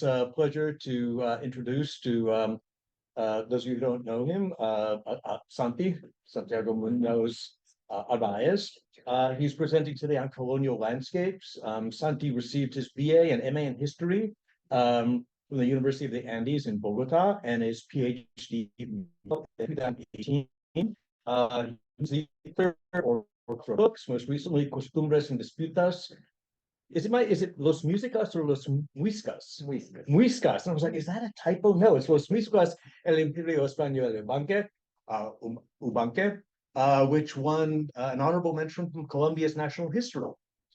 a pleasure to introduce to those of you who don't know him, Santiago Muñoz Arbelaez. He's presenting today on colonial landscapes. Santi received his BA and MA in history from the University of the Andes in Bogota and his PhD in 2018. He's the author of books, most recently Costumbres and Disputas. Is it Los Músicas or Los Muiscas? Muiscas. And I was like, is that a typo? No, it's Los Muiscas el Imperio Español Ubanque, which won an honorable mention from Colombia's National History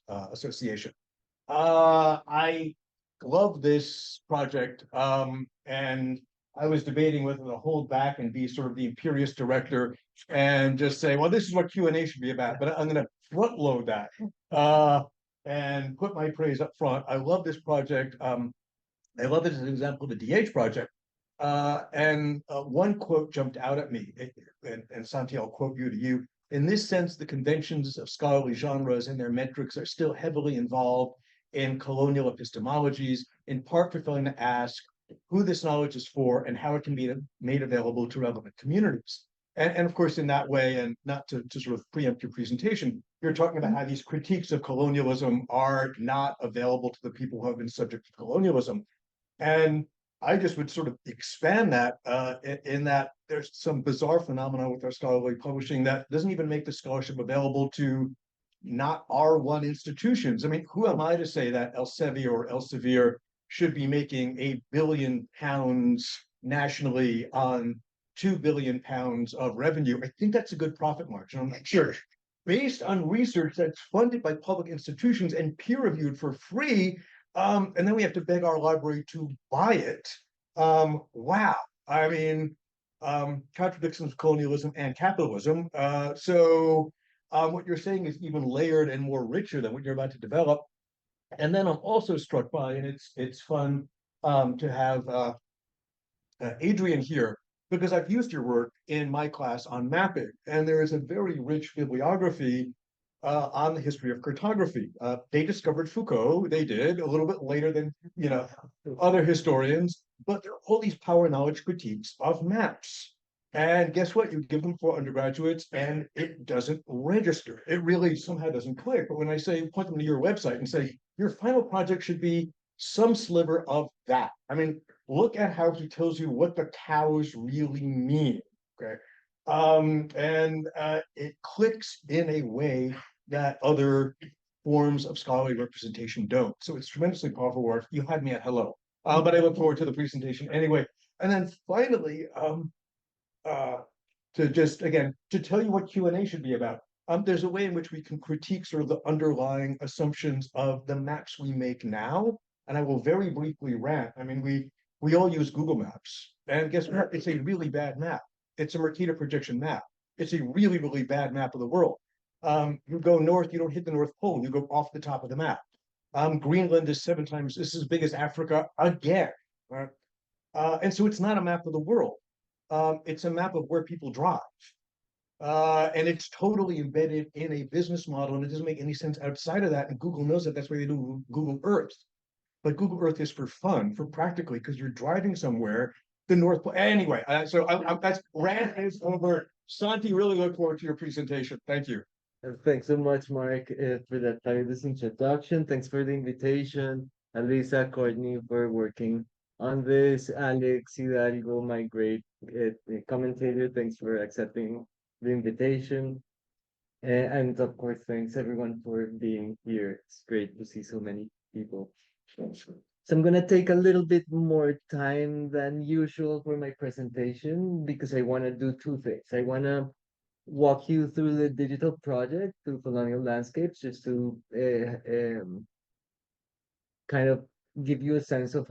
Association. I love this project, and I was debating whether to hold back and be sort of the imperious director and just say, well, this is what Q&A should be about, but I'm going to front load that and put my praise up front. I love this project. I love it as an example of the DH project. And one quote jumped out at me, and Santi, I'll quote you to you. In this sense, the conventions of scholarly genres and their metrics are still heavily involved in colonial epistemologies, in part for failing to ask who this knowledge is for and how it can be made available to relevant communities. And of course, in that way, and not to sort of preempt your presentation, you're talking about how these critiques of colonialism are not available to the people who have been subject to colonialism. And I just would sort of expand that in that there's some bizarre phenomena with our scholarly publishing that doesn't even make the scholarship available to not R1 institutions. I mean, who am I to say that Elsevier or Elsevier should be making £1 billion nationally on £2 billion of revenue? I think that's a good profit margin. I'm not sure. Based on research that's funded by public institutions and peer reviewed for free, and then we have to beg our library to buy it. Wow. I mean, contradictions of colonialism and capitalism. So what you're saying is even layered and more richer than what you're about to develop. And then I'm also struck by, and it's fun to have Adrian here, because I've used your work in my class on mapping, and there is a very rich bibliography on the history of cartography. They discovered Foucault, they did, a little bit later than other historians, but there are all these power knowledge critiques of maps. And guess what? You give them for undergraduates and it doesn't register. It really somehow doesn't click. But when I say, point them to your website and say, your final project should be some sliver of that. I mean, look at how he tells you what the cows really mean, okay? It clicks in a way that other forms of scholarly representation don't. So it's tremendously powerful work. You had me at hello, but I look forward to the presentation anyway. And then finally, to just, again, to tell you what Q&A should be about. There's a way in which we can critique sort of the underlying assumptions of the maps we make now. And I will very briefly rant. I mean, we all use Google Maps. And guess what? It's a really bad map. It's a Mercator projection map. It's a really, really bad map of the world. You go north, you don't hit the North Pole. You go off the top of the map. Greenland is 7 times, this is as big as Africa again. Right? And so it's not a map of the world. It's a map of where people drive. And it's totally embedded in a business model, and it doesn't make any sense outside of that. And Google knows that. That's why they do Google Earth. But Google Earth is for fun, for practically, because you're driving somewhere, the North Pole. Anyway, so that's rant is over. Santi, really look forward to your presentation. Thank you. Thanks so much, Mark, for that fabulous introduction. Thanks for the invitation. Alisa, Courtney, for working on this. Alex, Hidalgo, my great commentator, thanks for accepting the invitation. And of course, thanks everyone for being here. It's great to see so many people. So I'm gonna take a little bit more time than usual for my presentation because I wanna do 2 things. I wanna walk you through the digital project, through Colonial Landscapes, just to kind of give you a sense of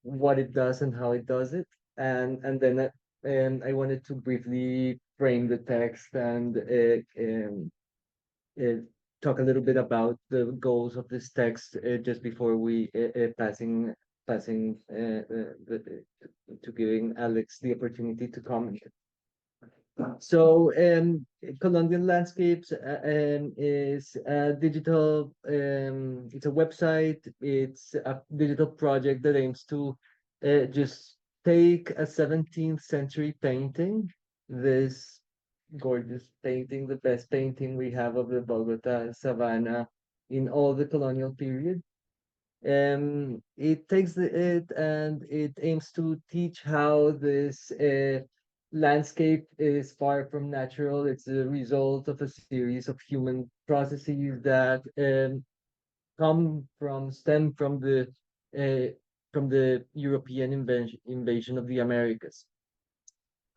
what it does and how it does it. And then I wanted to briefly frame the text and talk a little bit about the goals of this text just before we passing to giving Alex the opportunity to comment. So, Colonial Landscapes is a digital, it's a website, it's a digital project that aims to just take a 17th century painting, this gorgeous painting, the best painting we have of the Bogota Savannah in all the colonial period. It takes it and it aims to teach how this landscape is far from natural. It's a result of a series of human processes that stem from the European invasion of the Americas.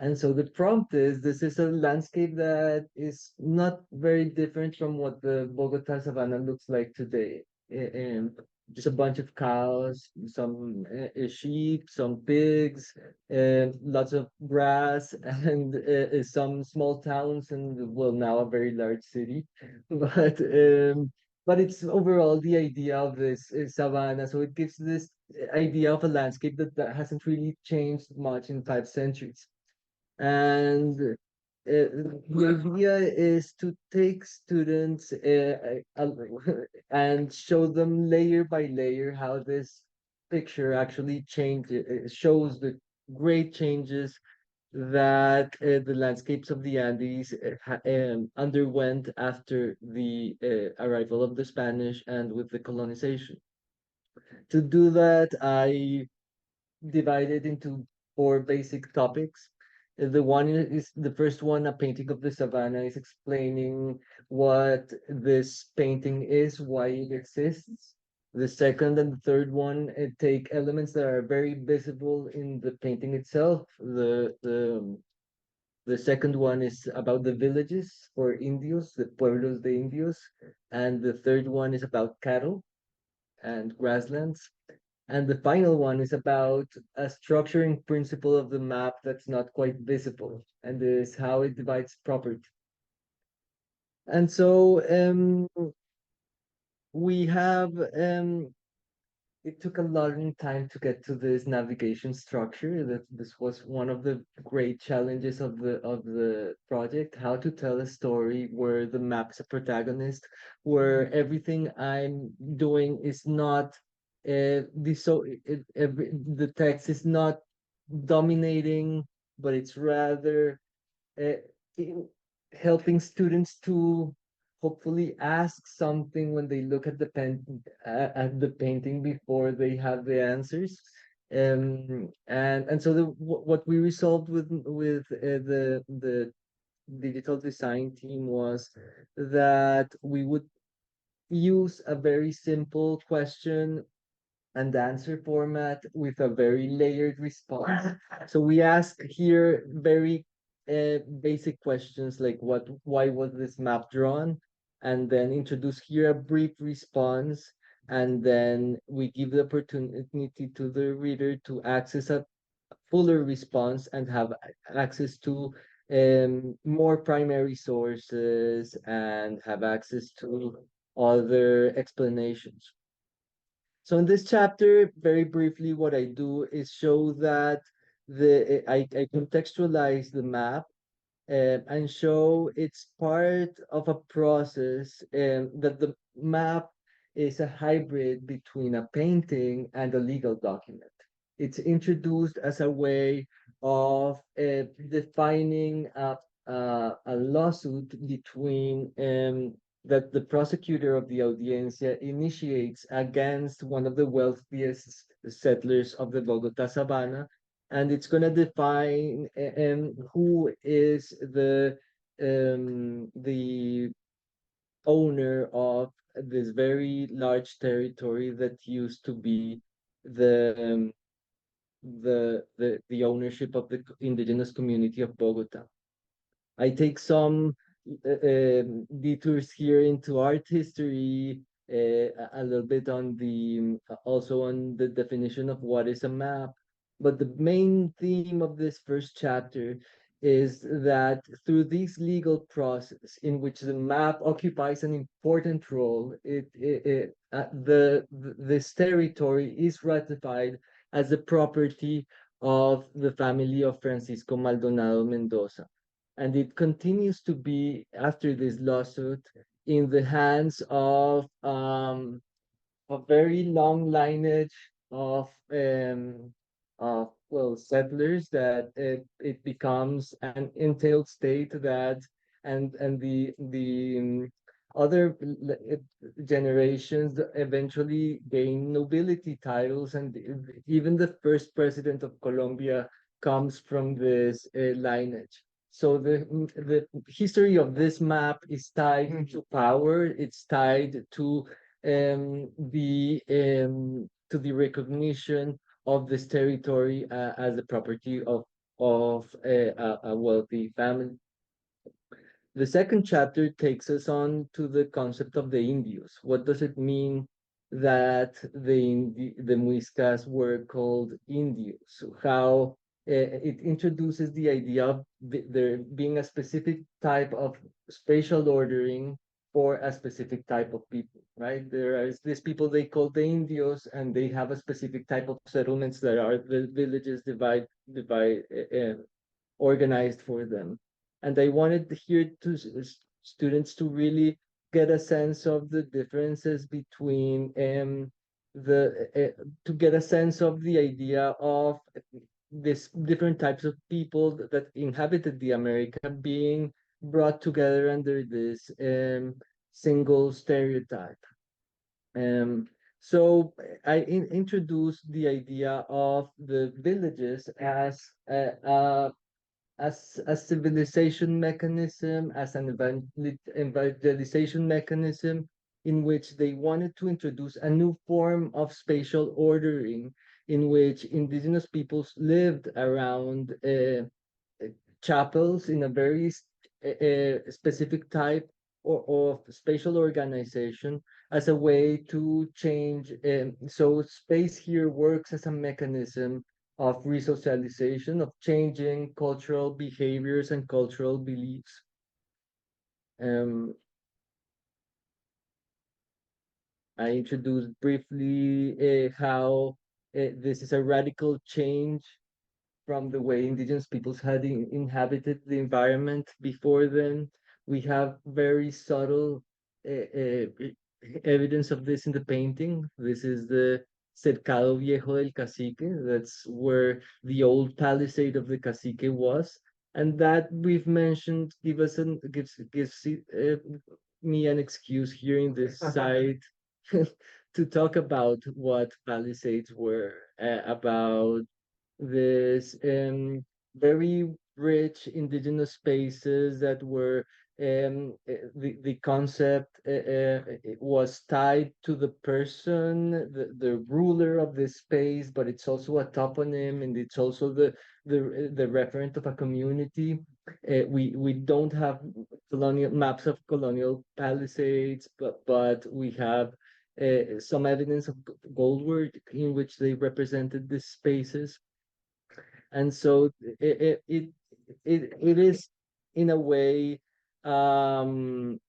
And so the prompt is this is a landscape that is not very different from what the Bogota Savannah looks like today. Just a bunch of cows, some sheep, some pigs, lots of grass, and some small towns, and well, now a very large city. But but it's overall the idea of this savannah. So it gives this idea of a landscape that hasn't really changed much in 5 centuries. And the idea is to take students and show them layer by layer how this picture actually shows the great changes that the landscapes of the Andes underwent after the arrival of the Spanish and with the colonization. To do that, I divided into four basic topics. The one is the first one, a painting of the savannah, is explaining what this painting is, why it exists. The second and the third one take elements that are very visible in the painting itself. The second one is about the villages for Indios, the pueblos de Indios, and the third one is about cattle and grasslands. And the final one is about a structuring principle of the map that's not quite visible, and is how it divides property. And so we have it took a long time to get to this navigation structure. That this was one of the great challenges of the project, how to tell a story where the map is a protagonist, where everything I'm doing is not the text is not dominating, but it's rather uh, in- helping students to hopefully ask something when they look at at the painting before they have the answers. And so what we resolved with the digital design team was that we would use a very simple question and answer format with a very layered response. So we ask here very basic questions like why was this map drawn? And then introduce here a brief response. And then we give the opportunity to the reader to access a fuller response and have access to more primary sources and have access to other explanations. So in this chapter, very briefly, what I do is show that I contextualize the map and show it's part of a process that the map is a hybrid between a painting and a legal document. It's introduced as a way of defining a lawsuit between that the prosecutor of the audiencia initiates against one of the wealthiest settlers of the Bogota Savannah, and it's going to define who is the owner of this very large territory that used to be the the ownership of the indigenous community of Bogota. I take some detours here into art history, a little bit on also on the definition of what is a map. But the main theme of this first chapter is that through this legal process in which the map occupies an important role, this territory is ratified as the property of the family of Francisco Maldonado Mendoza. and it continues to be after this lawsuit in the hands of a very long lineage of well settlers that it becomes an entailed state that and the other generations eventually gain nobility titles, and even the first president of Colombia comes from this lineage. So the history of this map is tied to power. It's tied to the recognition of this territory as the property of a wealthy family. The second chapter takes us on to the concept of the Indios. What does it mean that the Muiscas were called Indios? How it introduces the idea of there being a specific type of spatial ordering for a specific type of people, right? There is these people they call the Indios, and they have a specific type of settlements that are the villages divide organized for them. And I wanted here to students to really get a sense of the differences between to get a sense of the idea of this different types of people that inhabited the America being brought together under this single stereotype. So I introduced the idea of the villages as as a civilization mechanism, as an evangelization mechanism, in which they wanted to introduce a new form of spatial ordering in which indigenous peoples lived around chapels in a very specific type of spatial organization as a way to change. So space here works as a mechanism of resocialization, of changing cultural behaviors and cultural beliefs. Um, I introduced briefly how this is a radical change from the way indigenous peoples had inhabited the environment before then. We have very subtle evidence of this in the painting. This is the Cercado Viejo del Cacique. That's where the old palisade of the cacique was. And that we've mentioned gives me an excuse here in this site to talk about what palisades were, about this very rich indigenous spaces that were the concept it was tied to the person, the ruler of this space, but it's also a toponym, and it's also the referent of a community. We don't have colonial maps of colonial palisades, but we have some evidence of gold work in which they represented these spaces. And so it is in a way um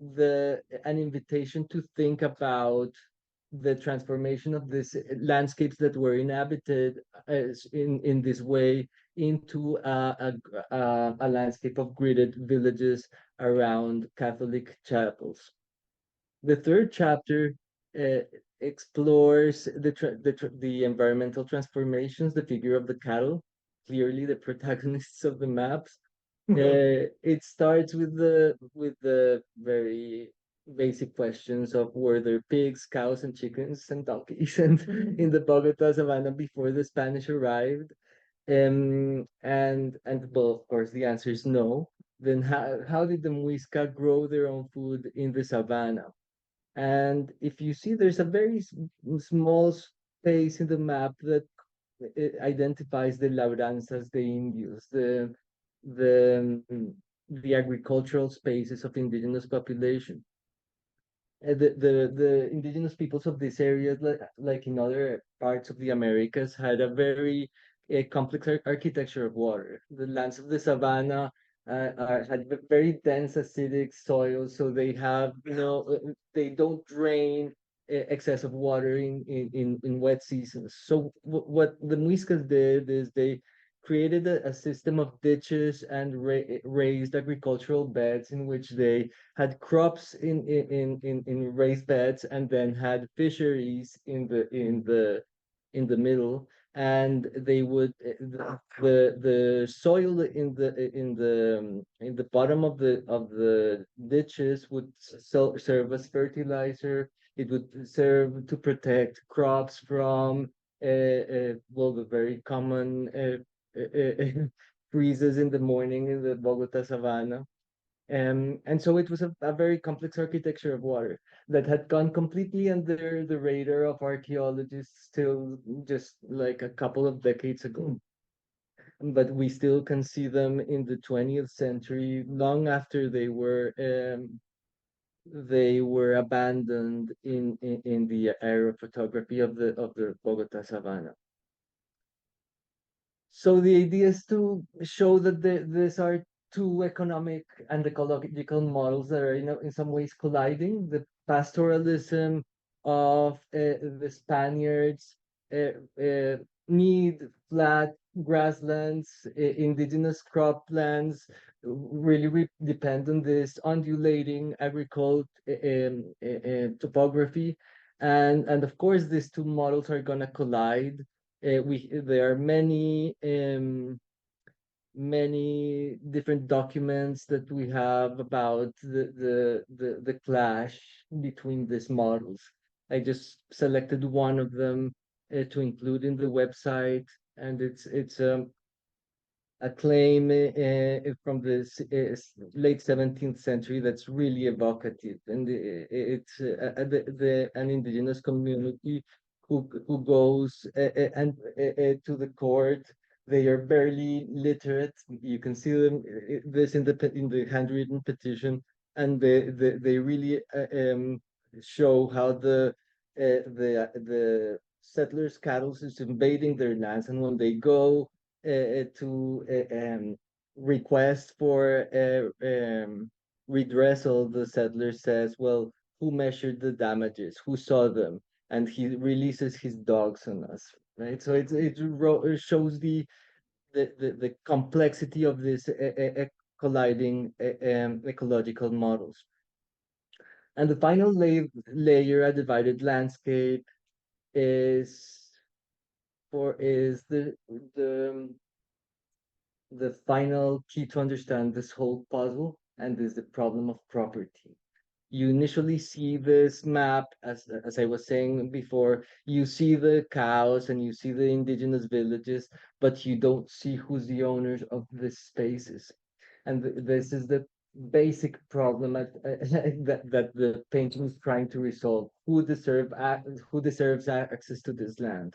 an invitation to think about the transformation of these landscapes that were inhabited as in this way into a landscape of gridded villages around Catholic chapels. The third chapter uh, explores the environmental transformations, the figure of the cattle, clearly the protagonists of the maps. It starts with the very basic questions of were there pigs, cows, and chickens and donkeys and in the Bogota savannah before the Spanish arrived? And well, of course, the answer is no. Then how did the Muisca grow their own food in the savannah? And if you see, there's a very small space in the map that identifies the labranzas, the Indios, the agricultural spaces of indigenous population. The indigenous peoples of this area, like in other parts of the Americas, had a very complex architecture of water. The lands of the savannah had very dense acidic soil, so they have they don't drain excess of water in wet seasons. So what the Muiscas did is they created a system of ditches and raised agricultural beds in which they had crops in raised beds, and then had fisheries in the middle, and they would the soil in the bottom of the ditches would serve as fertilizer. It would serve to protect crops from well, the very common freezes in the morning in the Bogota savannah. And so it was a very complex architecture of water that had gone completely under the radar of archaeologists till just like a couple of decades ago. But we still can see them in the 20th century, long after they were abandoned in the aerophotography of the Bogota savannah. So the idea is to show that these are two economic and ecological models that are, in some ways colliding. The pastoralism of the Spaniards need flat grasslands, indigenous croplands really depend on this undulating topography, and of course these two models are gonna collide. There are many different documents that we have about the clash between these models. I just selected one of them to include in the website, and it's a claim from the late 17th century that's really evocative, and it's an indigenous community who goes and to the court. They are barely literate. You can see them this in the handwritten petition, and they really show how the settlers' cattle is invading their lands, and when they go to request for redressal, the settler says, "Well, who measured the damages? Who saw them?" And he releases his dogs on us, right? So it shows the complexity of this colliding ecological models. And the final layer, a divided landscape, is the the final key to understand this whole puzzle, and is the problem of property. You initially see this map, as I was saying before, you see the cows and you see the indigenous villages, but you don't see who's the owners of these spaces. And this is the basic problem that the painting is trying to resolve. Who deserves access to this land?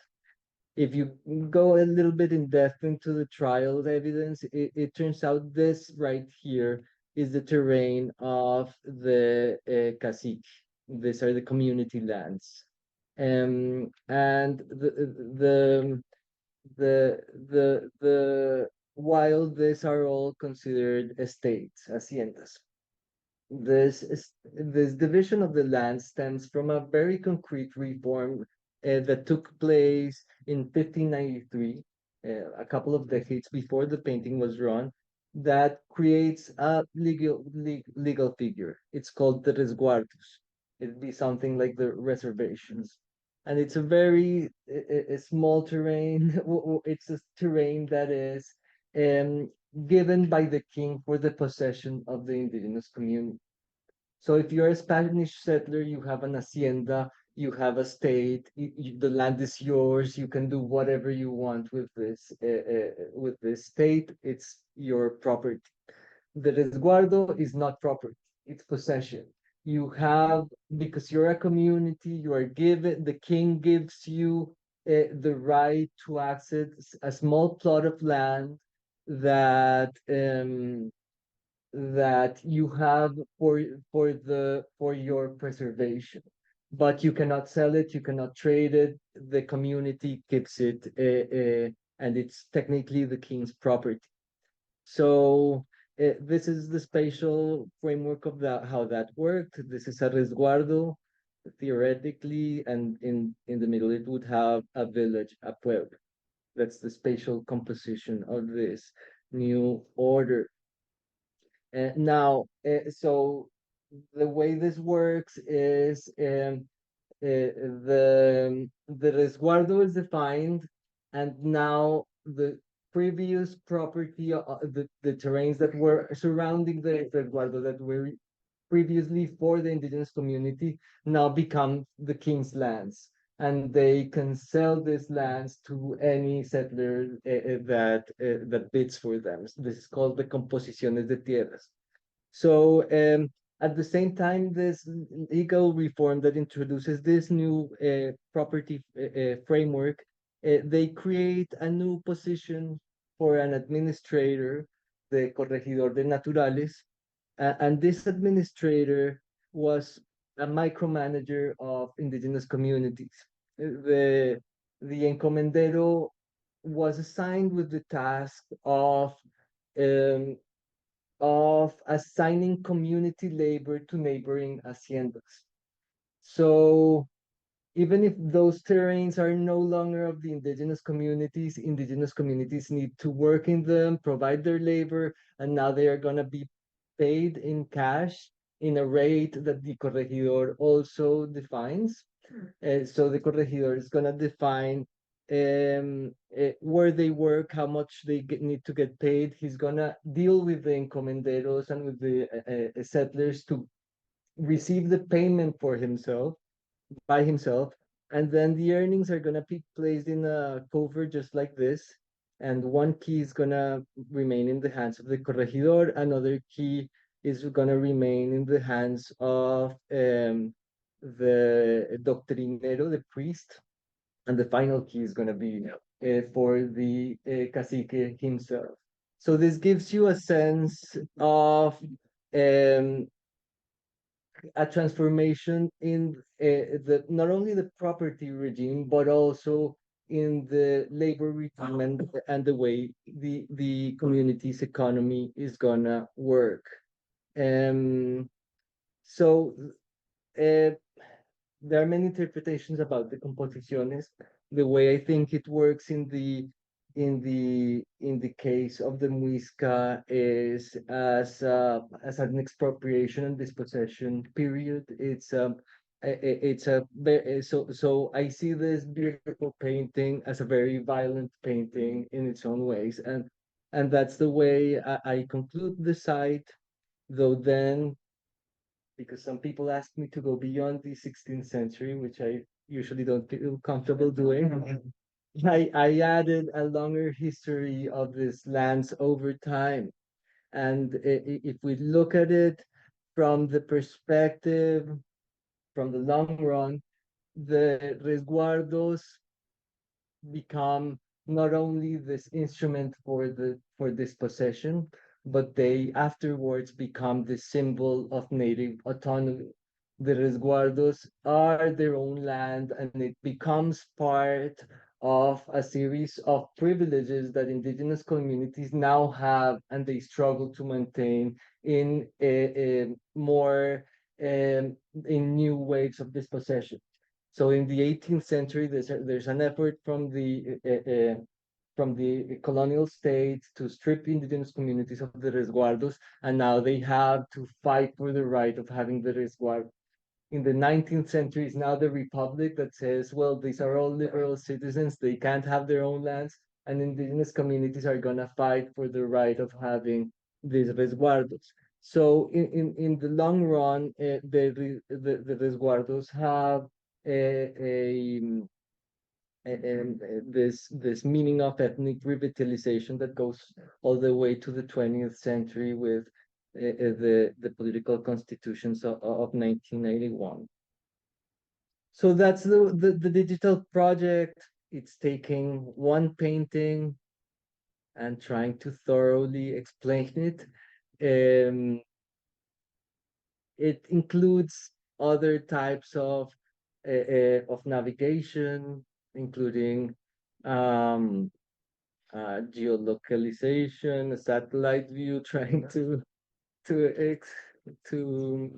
If you go a little bit in depth into the trial evidence, it turns out this right here is the terrain of the cacique. These are the community lands. And while these are all considered estates, haciendas, this division of the land stems from a very concrete reform that took place in 1593, a couple of decades before the painting was drawn, that creates a legal figure. It's called the resguardos. It'd be something like the reservations. And it's a very a small terrain. It's a terrain that is um, given by the king for the possession of the indigenous community. So if you're a Spanish settler, you have an hacienda, you have a state, the land is yours. You can do whatever you want with this state. It's your property. The resguardo is not property; it's possession. You have, because you're a community, you are given. The king gives you the right to access a small plot of land that you have for your preservation, but you cannot sell it, you cannot trade it. The community keeps it, and it's technically the king's property. So this is the spatial framework of that, how that worked. This is a resguardo theoretically, and in the middle it would have a village, a pueblo. That's the spatial composition of this new order. Now, so the way this works is the resguardo is defined, and now the previous property, the terrains that were surrounding the resguardo that were previously for the indigenous community now become the king's lands, and they can sell these lands to any settler that bids for them. This is called the composiciones de tierras. So at the same time, this legal reform that introduces this new property framework, they create a new position for an administrator, the corregidor de naturales, and this administrator was a micromanager of indigenous communities. The encomendero was assigned with the task um, of assigning community labor to neighboring haciendas. So even if those terrains are no longer of the indigenous communities need to work in them, provide their labor, and now they are going to be paid in cash in a rate that the corregidor also defines. So the corregidor is going to define where they work, how much need to get paid. He's going to deal with the encomenderos and with the settlers to receive the payment for himself by himself, and then the earnings are gonna be placed in a cover just like this, and one key is gonna remain in the hands of the corregidor, another key is gonna remain in the hands of the doctrinero, the priest, and the final key is gonna be for the cacique himself. So this gives you a sense of um, a transformation in the not only the property regime but also in the labor retirement and the way the community's economy is gonna work. Um, so uh, there are many interpretations about the composiciones. The way I think it works in the case of the Muisca is as an expropriation and dispossession period. It's a so I see this beautiful painting as a very violent painting in its own ways, and that's the way I conclude the site. Though then, because some people ask me to go beyond the 16th century, which I usually don't feel comfortable doing. I added a longer history of these lands over time. And if we look at it from the perspective, from the long run, the resguardos become not only this instrument for this possession, but they afterwards become the symbol of native autonomy. The resguardos are their own land, and it becomes part of a series of privileges that indigenous communities now have, and they struggle to maintain in a more in new waves of dispossession. So in the 18th century, there's an effort from the colonial states to strip indigenous communities of the resguardos, and now they have to fight for the right of having the resguardo. In the 19th century, is now the republic that says, well, these are all liberal citizens; they can't have their own lands, and indigenous communities are gonna fight for the right of having these resguardos. So in the long run, the resguardos have a this meaning of ethnic revitalization that goes all the way to the 20th century with the political constitutions of 1981. So that's the digital project. It's taking one painting and trying to thoroughly explain it. It includes other types of navigation, including geolocalization, a satellite view, trying to ex to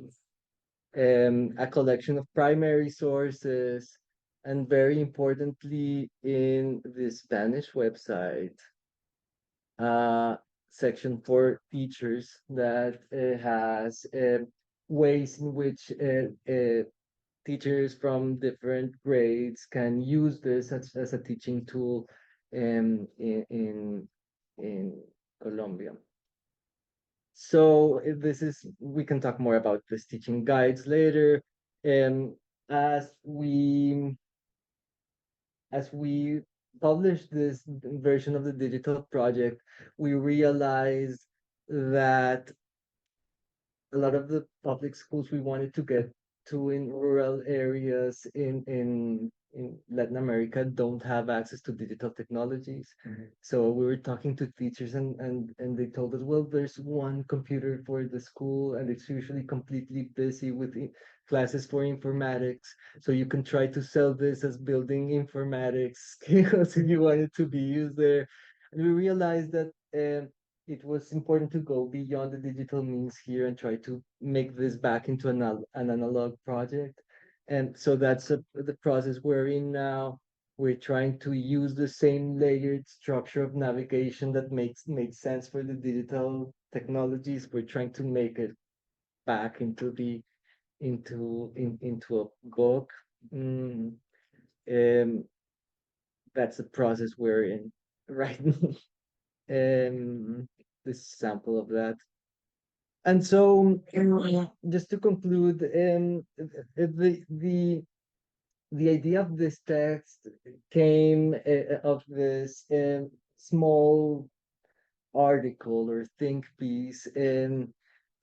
a collection of primary sources, and very importantly, in the Spanish website, section for teachers that has ways in which teachers from different grades can use this as a teaching tool in Colombia. So we can talk more about this teaching guides later. Um, as we as we published this version of the digital project, we realized that a lot of the public schools we wanted to get to in rural areas in Latin America don't have access to digital technologies. So we were talking to teachers and they told us, well, there's one computer for the school and it's usually completely busy with classes for informatics. So you can try to sell this as building informatics skills if you want it to be used there. And we realized that it was important to go beyond the digital means here and try to make this back into an analog project. And so that's the process we're in now. We're trying to use the same layered structure of navigation that made sense for the digital technologies. We're trying to make it back into a book. That's the process we're in right now. This sample of that. And so, just to conclude, the idea of this text came of this small article or think piece, and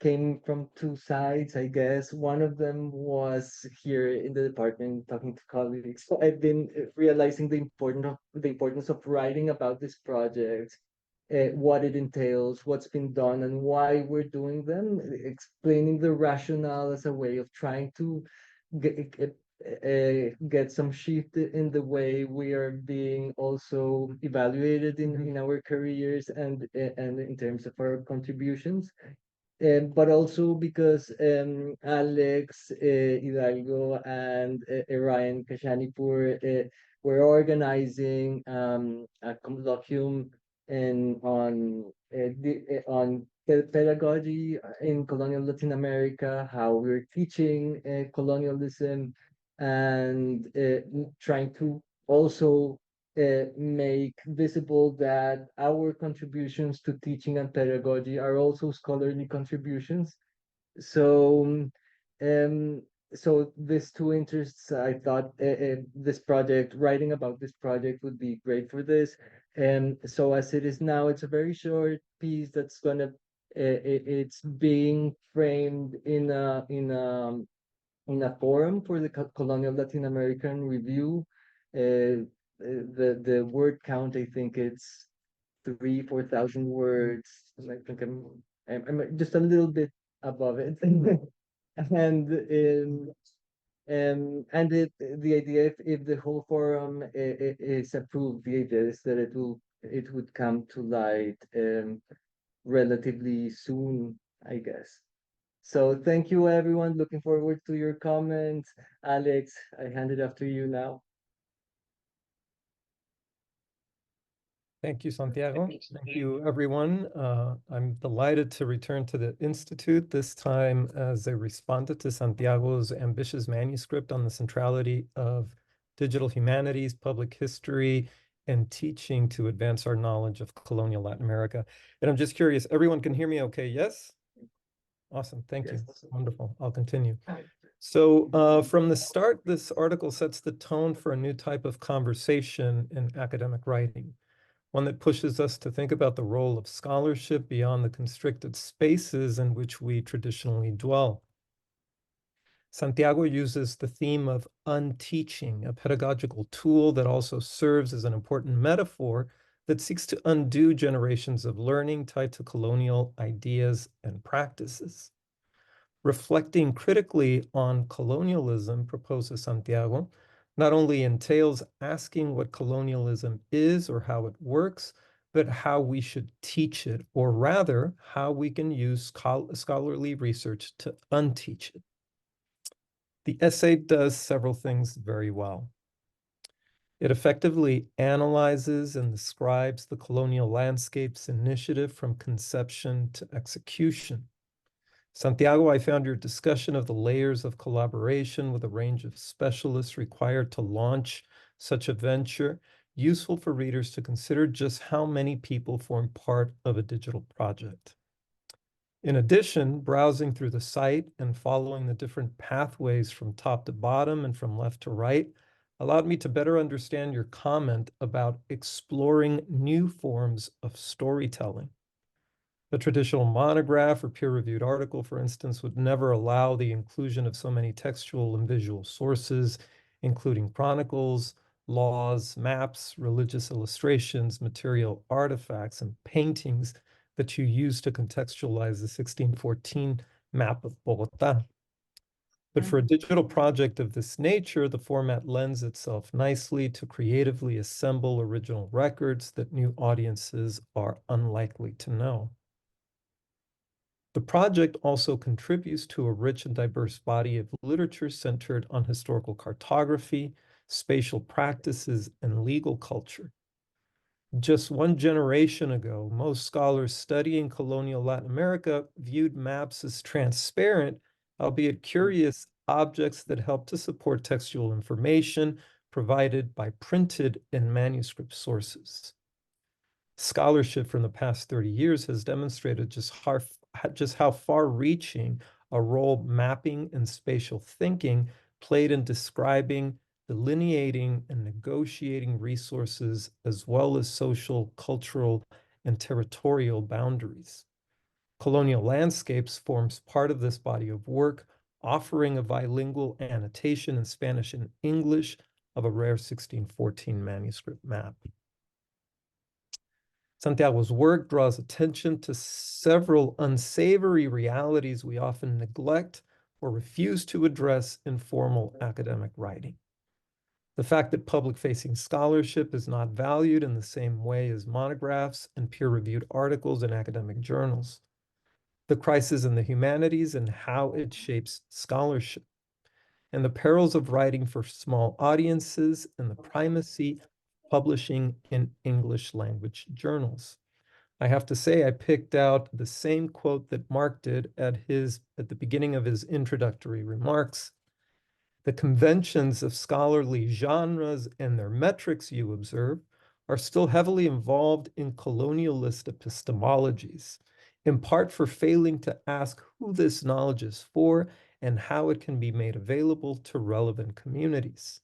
came from two sides, I guess. One of them was here in the department talking to colleagues. So I've been realizing the importance of writing about this project, what it entails, what's been done, and why we're doing them, explaining the rationale as a way of trying to get some shift in the way we are being also evaluated in our careers and in terms of our contributions. But also because Alex Hidalgo and Ryan Kashanipur were organizing a colloquium on pedagogy in colonial Latin America, how we're teaching colonialism, and trying to also make visible that our contributions to teaching and pedagogy are also scholarly contributions. So, um, so these two interests, I thought this project, writing about this project, would be great for this. And so, as it is now, it's a very short piece that's gonna. It's being framed in a forum for the Colonial Latin American Review. The word count, I think it's 4,000 words. And I think I'm just a little bit above it. The idea, if the whole forum is approved, the idea is that it would come to light relatively soon, I guess. So thank you, everyone. Looking forward to your comments. Alex, I hand it off to you now. Thank you, Santiago. Thank you, everyone. I'm delighted to return to the Institute, this time as a respondent to Santiago's ambitious manuscript on the centrality of digital humanities, public history, and teaching to advance our knowledge of colonial Latin America. And I'm just curious, everyone can hear me okay? Yes? Awesome, thank you. Wonderful, I'll continue. So from the start, this article sets the tone for a new type of conversation in academic writing, one that pushes us to think about the role of scholarship beyond the constricted spaces in which we traditionally dwell. Santiago uses the theme of unteaching, a pedagogical tool that also serves as an important metaphor that seeks to undo generations of learning tied to colonial ideas and practices. Reflecting critically on colonialism, proposes Santiago, not only entails asking what colonialism is or how it works, but how we should teach it, or rather, how we can use scholarly research to unteach it. The essay does several things very well. It effectively analyzes and describes the colonial landscapes initiative from conception to execution. Santiago, I found your discussion of the layers of collaboration with a range of specialists required to launch such a venture useful for readers to consider just how many people form part of a digital project. In addition, browsing through the site and following the different pathways from top to bottom and from left to right allowed me to better understand your comment about exploring new forms of storytelling. A traditional monograph or peer-reviewed article, for instance, would never allow the inclusion of so many textual and visual sources, including chronicles, laws, maps, religious illustrations, material artifacts, and paintings that you use to contextualize the 1614 map of Bogota. But for a digital project of this nature, the format lends itself nicely to creatively assemble original records that new audiences are unlikely to know. The project also contributes to a rich and diverse body of literature centered on historical cartography, spatial practices, and legal culture. Just one generation ago, most scholars studying colonial Latin America viewed maps as transparent, albeit curious, objects that help to support textual information provided by printed and manuscript sources. Scholarship from the past 30 years has demonstrated just how far-reaching a role mapping and spatial thinking played in describing, delineating, and negotiating resources, as well as social, cultural, and territorial boundaries. Colonial Landscapes forms part of this body of work, offering a bilingual annotation in Spanish and English of a rare 1614 manuscript map. Santiago's work draws attention to several unsavory realities we often neglect or refuse to address in formal academic writing. The fact that public-facing scholarship is not valued in the same way as monographs and peer-reviewed articles in academic journals. The crisis in the humanities and how it shapes scholarship. And the perils of writing for small audiences and the primacy of publishing in English language journals. I have to say, I picked out the same quote that Mark did at the beginning of his introductory remarks. The conventions of scholarly genres and their metrics, you observe, are still heavily involved in colonialist epistemologies, in part for failing to ask who this knowledge is for and how it can be made available to relevant communities.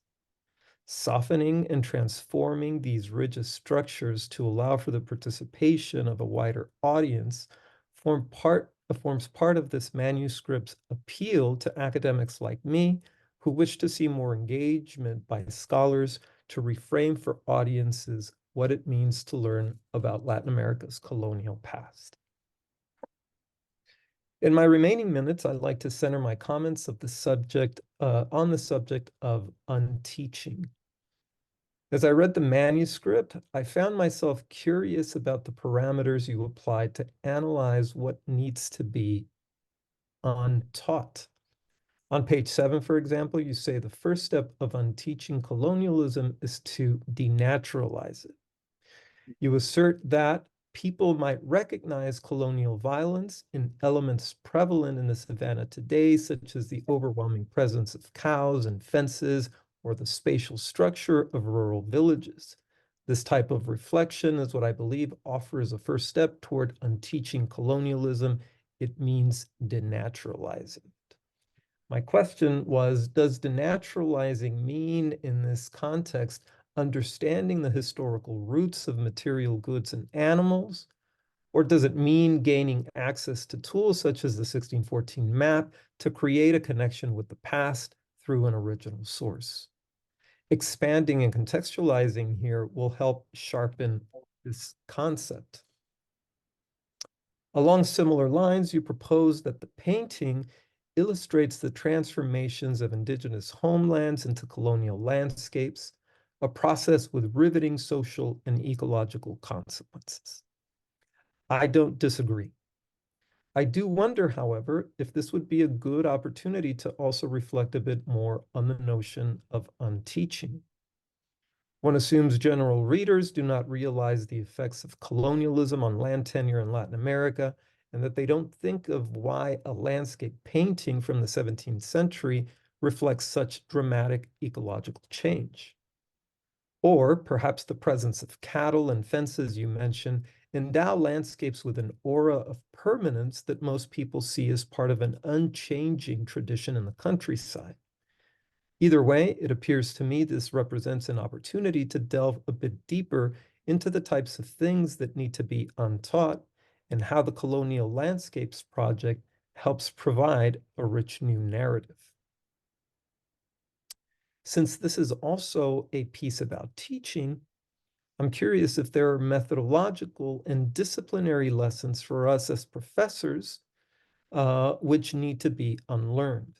Softening and transforming these rigid structures to allow for the participation of a wider audience forms part of this manuscript's appeal to academics like me who wish to see more engagement by scholars to reframe for audiences what it means to learn about Latin America's colonial past. In my remaining minutes, I'd like to center my comments on the subject of unteaching. As I read the manuscript, I found myself curious about the parameters you applied to analyze what needs to be untaught. On page 7, for example, you say the first step of unteaching colonialism is to denaturalize it. You assert that people might recognize colonial violence in elements prevalent in the savannah today, such as the overwhelming presence of cows and fences, or the spatial structure of rural villages. This type of reflection is what I believe offers a first step toward unteaching colonialism. It means denaturalizing it. My question was, does denaturalizing mean in this context understanding the historical roots of material goods and animals? Or does it mean gaining access to tools such as the 1614 map to create a connection with the past through an original source? Expanding and contextualizing here will help sharpen this concept. Along similar lines, you propose that the painting illustrates the transformations of indigenous homelands into colonial landscapes, a process with riveting social and ecological consequences. I don't disagree. I do wonder, however, if this would be a good opportunity to also reflect a bit more on the notion of unteaching. One assumes general readers do not realize the effects of colonialism on land tenure in Latin America, and that they don't think of why a landscape painting from the 17th century reflects such dramatic ecological change. Or perhaps the presence of cattle and fences you mentioned endow landscapes with an aura of permanence that most people see as part of an unchanging tradition in the countryside. Either way, it appears to me this represents an opportunity to delve a bit deeper into the types of things that need to be untaught and how the Colonial Landscapes Project helps provide a rich new narrative. Since this is also a piece about teaching, I'm curious if there are methodological and disciplinary lessons for us as professors which need to be unlearned.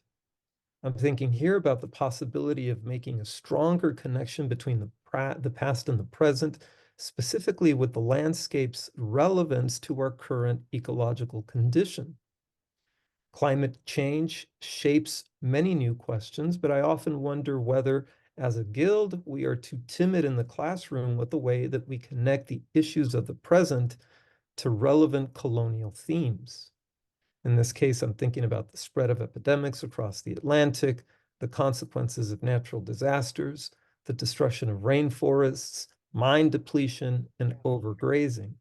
I'm thinking here about the possibility of making a stronger connection between the past and the present, specifically with the landscape's relevance to our current ecological condition. Climate change shapes many new questions, but I often wonder whether, as a guild, we are too timid in the classroom with the way that we connect the issues of the present to relevant colonial themes. In this case, I'm thinking about the spread of epidemics across the Atlantic, the consequences of natural disasters, the destruction of rainforests, mine depletion, and overgrazing.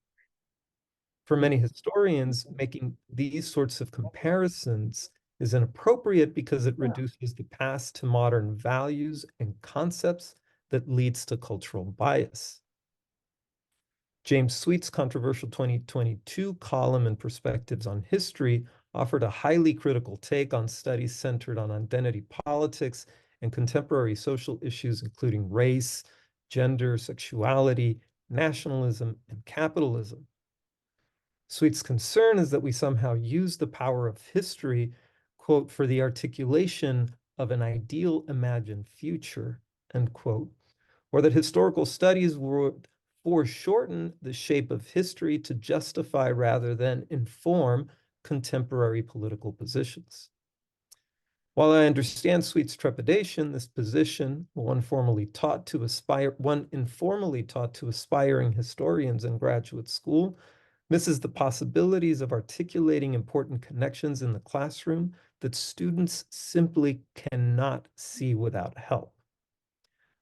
For many historians, making these sorts of comparisons is inappropriate because it reduces the past to modern values and concepts that leads to cultural bias. James Sweet's controversial 2022 column in Perspectives on History offered a highly critical take on studies centered on identity politics and contemporary social issues, including race, gender, sexuality, nationalism, and capitalism. Sweet's concern is that we somehow use the power of history, quote, for the articulation of an ideal imagined future, end quote, or that historical studies would foreshorten the shape of history to justify rather than inform contemporary political positions. While I understand Sweet's trepidation, this position, one informally taught to aspiring historians in graduate school, misses the possibilities of articulating important connections in the classroom that students simply cannot see without help.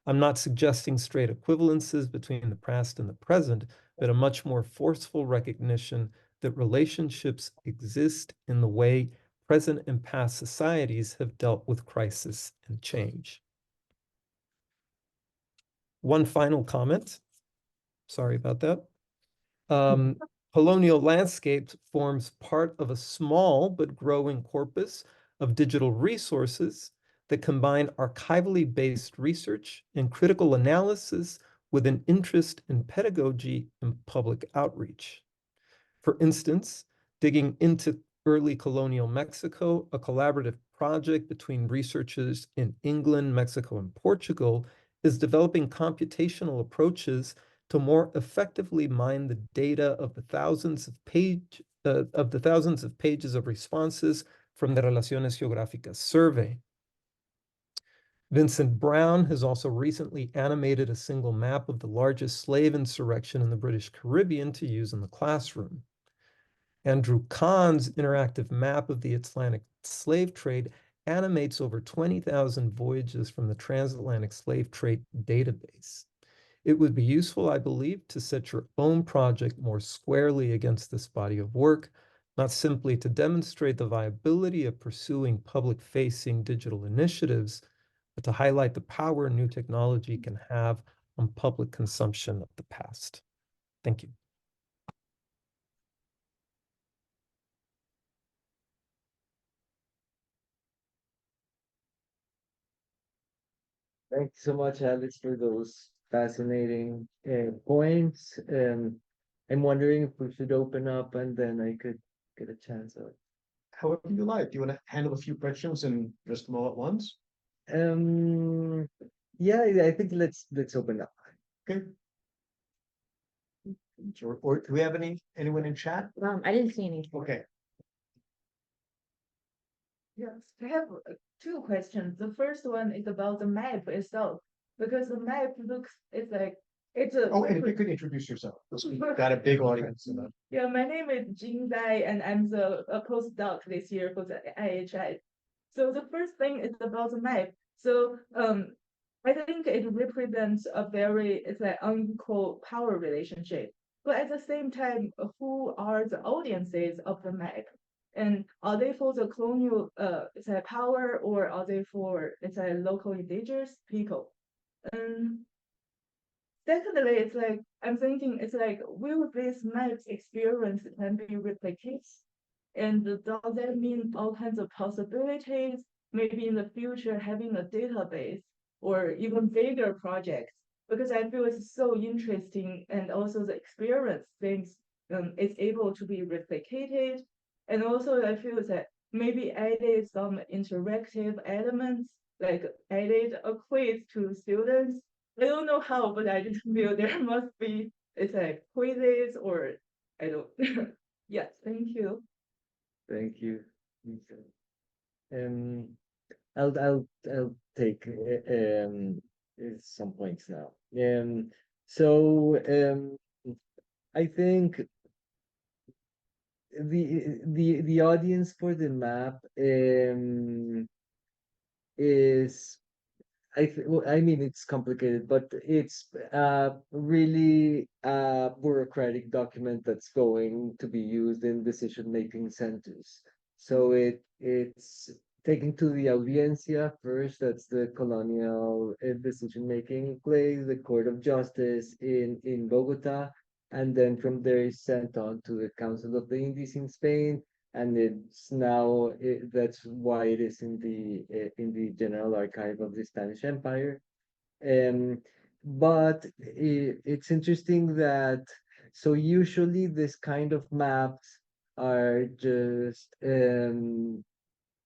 I'm not suggesting straight equivalences between the past and the present, but a much more forceful recognition that relationships exist in the way present and past societies have dealt with crisis and change. One final comment. Sorry about that. Colonial Landscapes forms part of a small but growing corpus of digital resources that combine archivally based research and critical analysis with an interest in pedagogy and public outreach. For instance, digging into early colonial Mexico, a collaborative project between researchers in England, Mexico, and Portugal is developing computational approaches to more effectively mine the data of the thousands of pages of responses from the Relaciones Geográficas survey. Vincent Brown has also recently animated a single map of the largest slave insurrection in the British Caribbean to use in the classroom. Andrew Kahn's interactive map of the Atlantic slave trade animates over 20,000 voyages from the transatlantic slave trade database. It would be useful, I believe, to set your own project more squarely against this body of work, not simply to demonstrate the viability of pursuing public-facing digital initiatives, but to highlight the power new technology can have on public consumption of the past. Thank you. Thank you so much, Alex, for those fascinating points. I'm wondering if we should open up and then I could get a chance of. However you like. Do you want to handle a few questions and address them all at once? Yeah, I think let's open up. Okay. Or do we have anyone in chat? I didn't see any. Okay. Yes, I have two questions. The first one is about the map itself. because the map looks, it's like, it's a. Oh, and if you could introduce yourself, got a big audience. Yeah, my name is Jing Dai, and I'm a postdoc this year for the IHI. So the first thing is about the map. So I think it represents a very, it's an unequal power relationship. But at the same time, who are the audiences of the map? And are they for the colonial it's a power, or are they for it's a local indigenous people? And secondly, it's like I'm thinking it's like, will this map's experience can be replicated? And does that mean all kinds of possibilities? Maybe in the future having a database or even bigger projects, because I feel it's so interesting, and also the experience things is able to be replicated. And also I feel that maybe added some interactive elements, like added a quiz to students. I don't know how, but I just feel there must be, it's like quizzes, or I don't. Yes, thank you. Thank you, Lisa. Um, I'll take some points now. So I think the audience for the map is I mean, it's complicated, but it's really a bureaucratic document that's going to be used in decision-making centers. So it's taken to the audiencia first, that's the colonial decision-making place, the Court of Justice in Bogota, and then from there is sent on to the Council of the Indies in Spain, and it's now that's why it is in the General Archive of the Spanish Empire. But it's interesting that so usually this kind of maps are just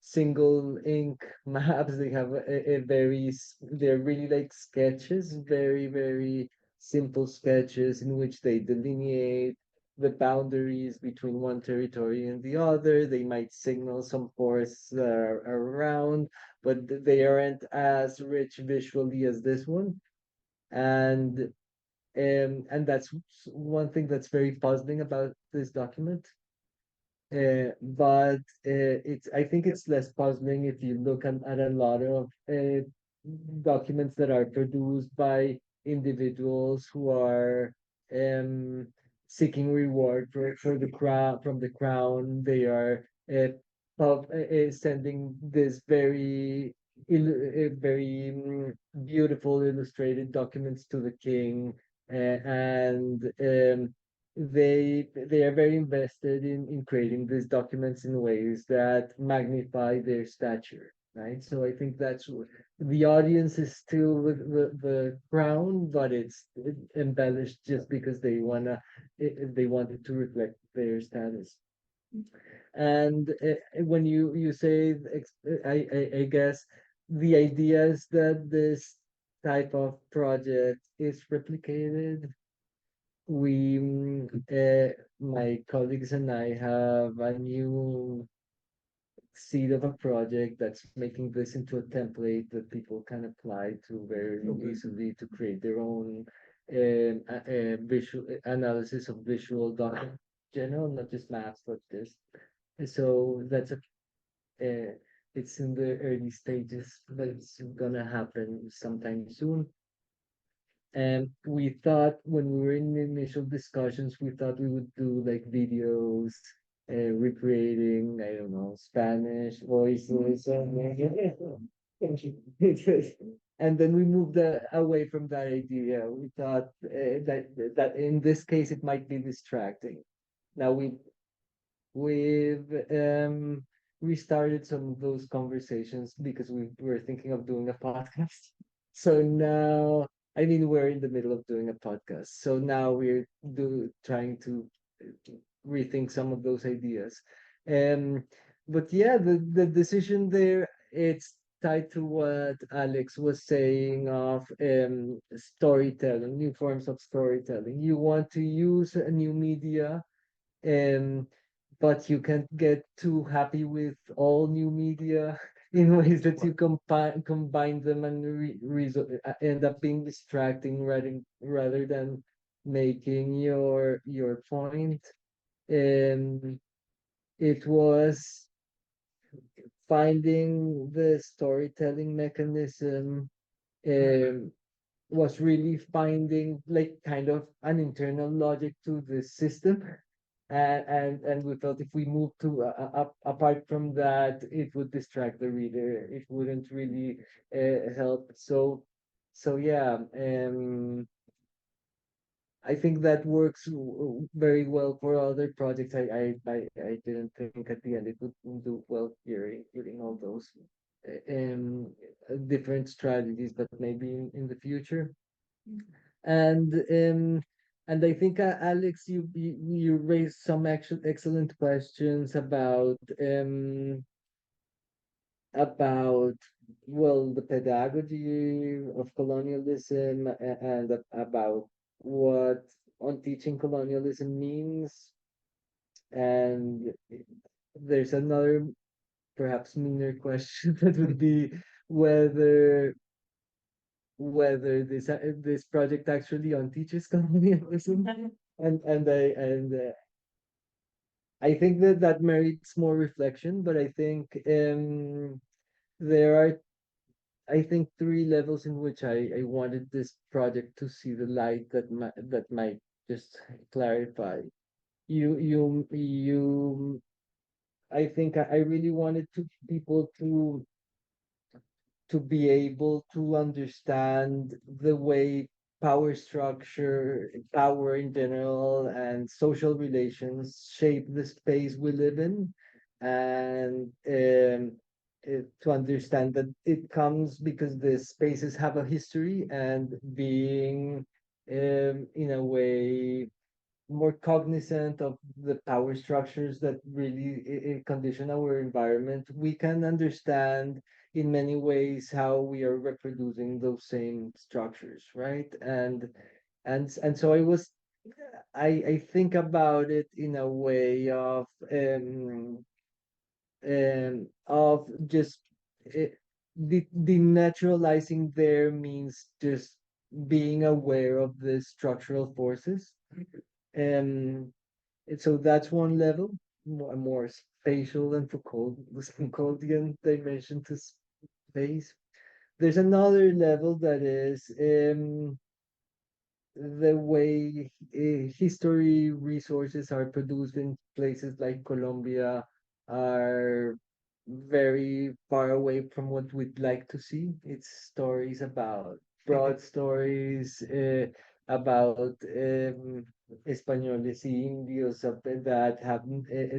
single ink maps. They have a very they're really like sketches, very simple sketches in which they delineate the boundaries between one territory and the other. They might signal some forests that are around, but they aren't as rich visually as this one. And that's one thing that's very puzzling about this document. But it's I think it's less puzzling if you look at a lot of documents that are produced by individuals who are seeking reward for the crown from the crown. They are sending this very beautiful illustrated documents to the king, and they are very invested in creating these documents in ways that magnify their stature, right? So I think the audience is still with the crown, but it's embellished just because they wanted to reflect their status. And when you say I guess the idea is that this type of project is replicated. My colleagues and I have a new seed of a project that's making this into a template that people can apply to very easily to create their own visual analysis of visual document general, not just maps, but this. So that's it's in the early stages, but it's gonna happen sometime soon. And we thought when we were in the initial discussions, we thought we would do like videos, recreating, I don't know, Spanish voices. And then we moved away from that idea. We thought that in this case it might be distracting. Now we've restarted some of those conversations because we were thinking of doing a podcast. So now, I mean, we're in the middle of doing a podcast. So now we're trying to rethink some of those ideas. But yeah, the decision there, it's tied to what Alex was saying of storytelling, new forms of storytelling. You want to use a new media, um, but you can't get too happy with all new media. in ways that you combine them and end up being distracting rather than making your point. Um, it was finding the storytelling mechanism, um, was really finding like kind of an internal logic to the system. And we felt if we moved to apart from that, it would distract the reader. It wouldn't really help. So yeah, I think that works very well for other projects. I didn't think at the end it would do well here, including all those different strategies, but maybe in the future. And and I think Alex, you raised some actual excellent questions about well the pedagogy of colonialism and about what on teaching colonialism means. And there's another perhaps meaner question that would be whether this project actually unteaches colonialism. And I think that merits more reflection, but I think there are, I think, three levels in which I wanted this project to see the light that might just clarify. You I think I really wanted people to be able to understand the way power structure, power in general, and social relations shape the space we live in, and to understand that it comes because the spaces have a history, and being in a way more cognizant of the power structures that really condition our environment, we can understand in many ways how we are reproducing those same structures, right? And so I think about it in a way of just denaturalizing there means just being aware of the structural forces. So that's one level, more spatial and Foucauldian dimension to space. There's another level that is the way history resources are produced in places like Colombia are very far away from what we'd like to see. It's stories about broad stories about españoles y indios that have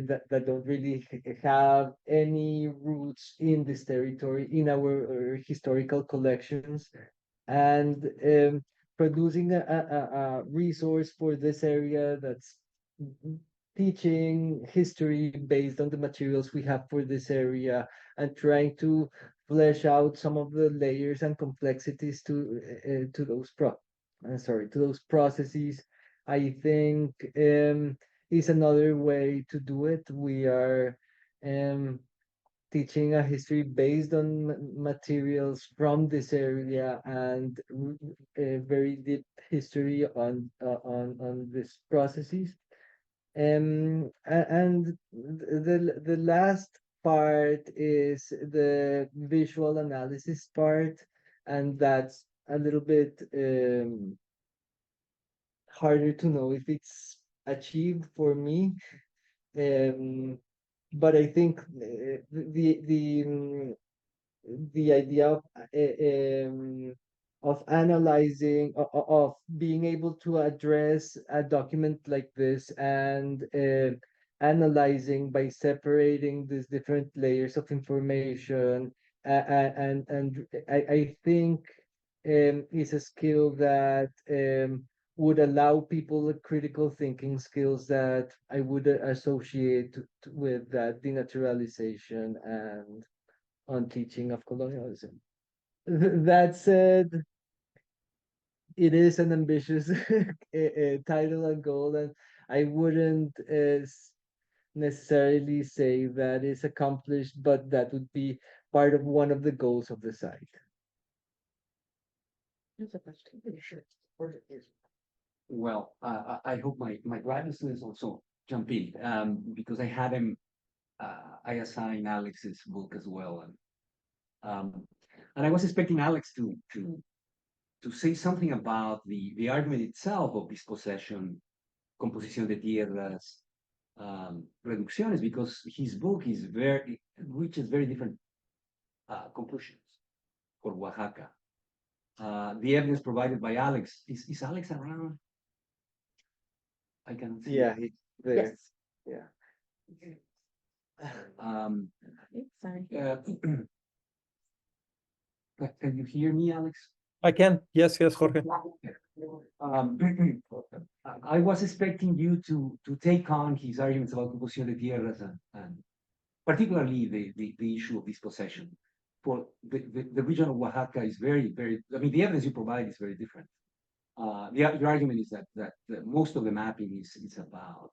that don't really have any roots in this territory in our historical collections, and producing a resource for this area that's teaching history based on the materials we have for this area, and trying to flesh out some of the layers and complexities to those processes. I think is another way to do it. We are um, teaching a history based on materials from this area, and a very deep history on these processes. And the last part is the visual analysis part, and that's a little bit harder to know if it's achieved for me. Um, but I think the idea of analyzing of being able to address a document like this, and analyzing by separating these different layers of information, and I think is a skill that would allow people the critical thinking skills that I would associate with that denaturalization and on teaching of colonialism. That said, it is an ambitious title and goal, and I wouldn't necessarily say that is accomplished, but that would be part of one of the goals of the site. Well, I hope my graduate students also jump in, because I had him, I assigned Alex's book as well. And I was expecting Alex to say something about the argument itself of dispossession, composición de tierras, reducciones, because his book is reaches very different conclusions for Oaxaca. The evidence provided by Alex, is Alex around? I can see. Yeah, he's there. Yes. Yeah. Sorry. Can you hear me, Alex? I can. Yes, Jorge. I was expecting you to take on his arguments about composición de tierras and particularly the issue of dispossession. For the region of Oaxaca is very, I mean, the evidence you provide is very different. Your argument is that most of the mapping is about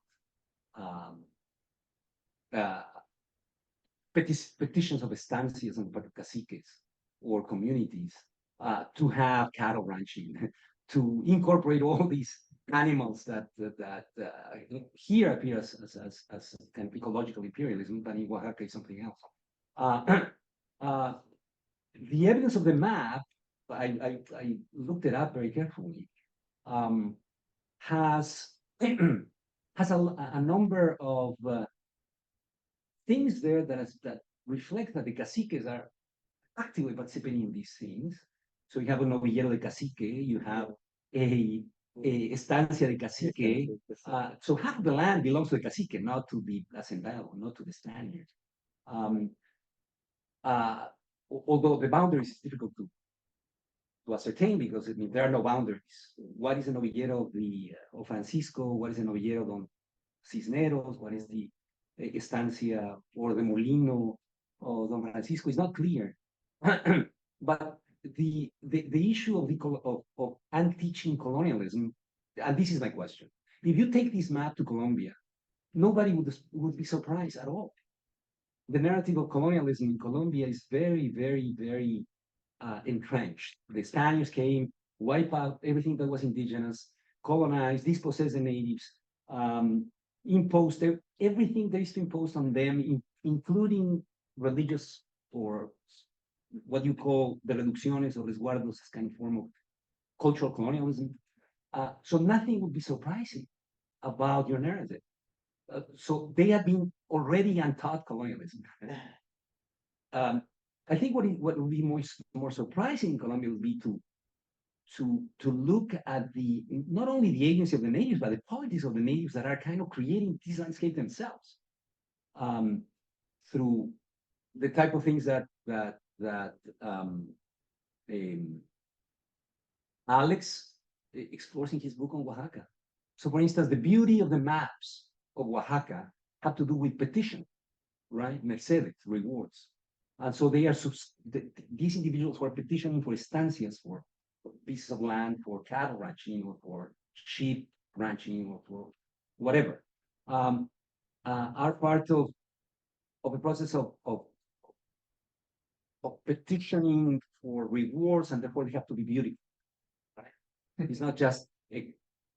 petitions of estancias and caciques or communities to have cattle ranching, to incorporate all these animals that here appear as kind of ecological imperialism, but in Oaxaca is something else. The evidence of the map, I looked it up very carefully, has a number of things there that reflect that the caciques are actively participating in these things. So you have a novillero de cacique, you have a estancia de cacique. So half of the land belongs to the cacique, not to the hacendado, not to the Spaniards. Although the boundaries is difficult to ascertain, because I mean there are no boundaries. What is a novillero of Francisco? What is a novillero Don Cisneros? What is the estancia or the molino of Don Francisco? Is not clear. But the issue of unteaching colonialism, and this is my question: if you take this map to Colombia, nobody would be surprised at all. The narrative of colonialism in Colombia is very, very, very entrenched. The Spaniards came, wiped out everything that was indigenous, colonized, dispossessed the natives, imposed everything there is to impose on them, including religious or what you call the reducciones or resguardos, as kind of form of cultural colonialism. So nothing would be surprising about your narrative. So they have been already untaught colonialism. I think what would be more surprising in Colombia would be to look at not only the agency of the natives, but the politics of the natives that are kind of creating this landscape themselves, through the type of things that Alex explores in his book on Oaxaca. So, for instance, the beauty of the maps of Oaxaca have to do with petition, right? Mercedes, rewards. And so they are these individuals who are petitioning for estancias, for pieces of land, for cattle ranching, or for sheep ranching, or for whatever, are part of a process of petitioning for rewards, and therefore they have to be beautiful, right? It's not just a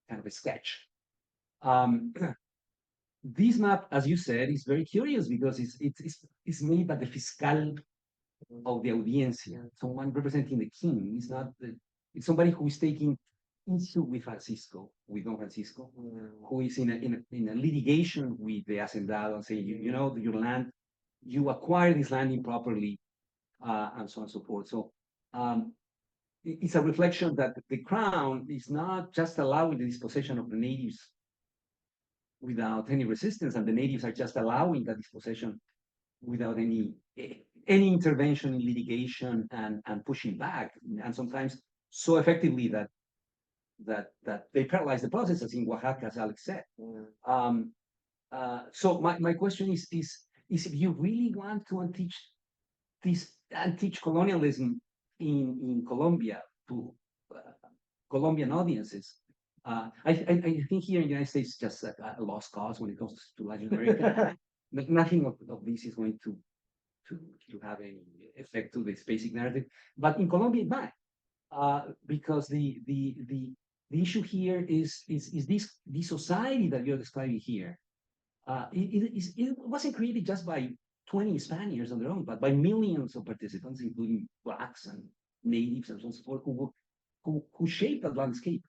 kind of a sketch. This map, as you said, is very curious because it's made by the fiscal of the audiencia, someone representing the king. It's somebody who is taking issue with Don Francisco, who is in a litigation with the hacendado and saying, you know, your land, you acquire this land improperly, and so on and so forth. So it's a reflection that the crown is not just allowing the dispossession of the natives without any resistance, and the natives are just allowing that dispossession without any intervention in litigation and pushing back, and sometimes so effectively that they paralyze the process, as in Oaxaca, as Alex said. So my question is if you really want to unteach colonialism in Colombia to Colombian audiences, I think here in the United States, just a lost cause when it comes to Latin America. Nothing of this is going to to have any effect to this basic narrative. But in Colombia, it might, because the issue here is this society that you're describing here. It wasn't created just by 20 Spaniards on their own, but by millions of participants, including blacks and natives and so on and so forth, who shaped that landscape,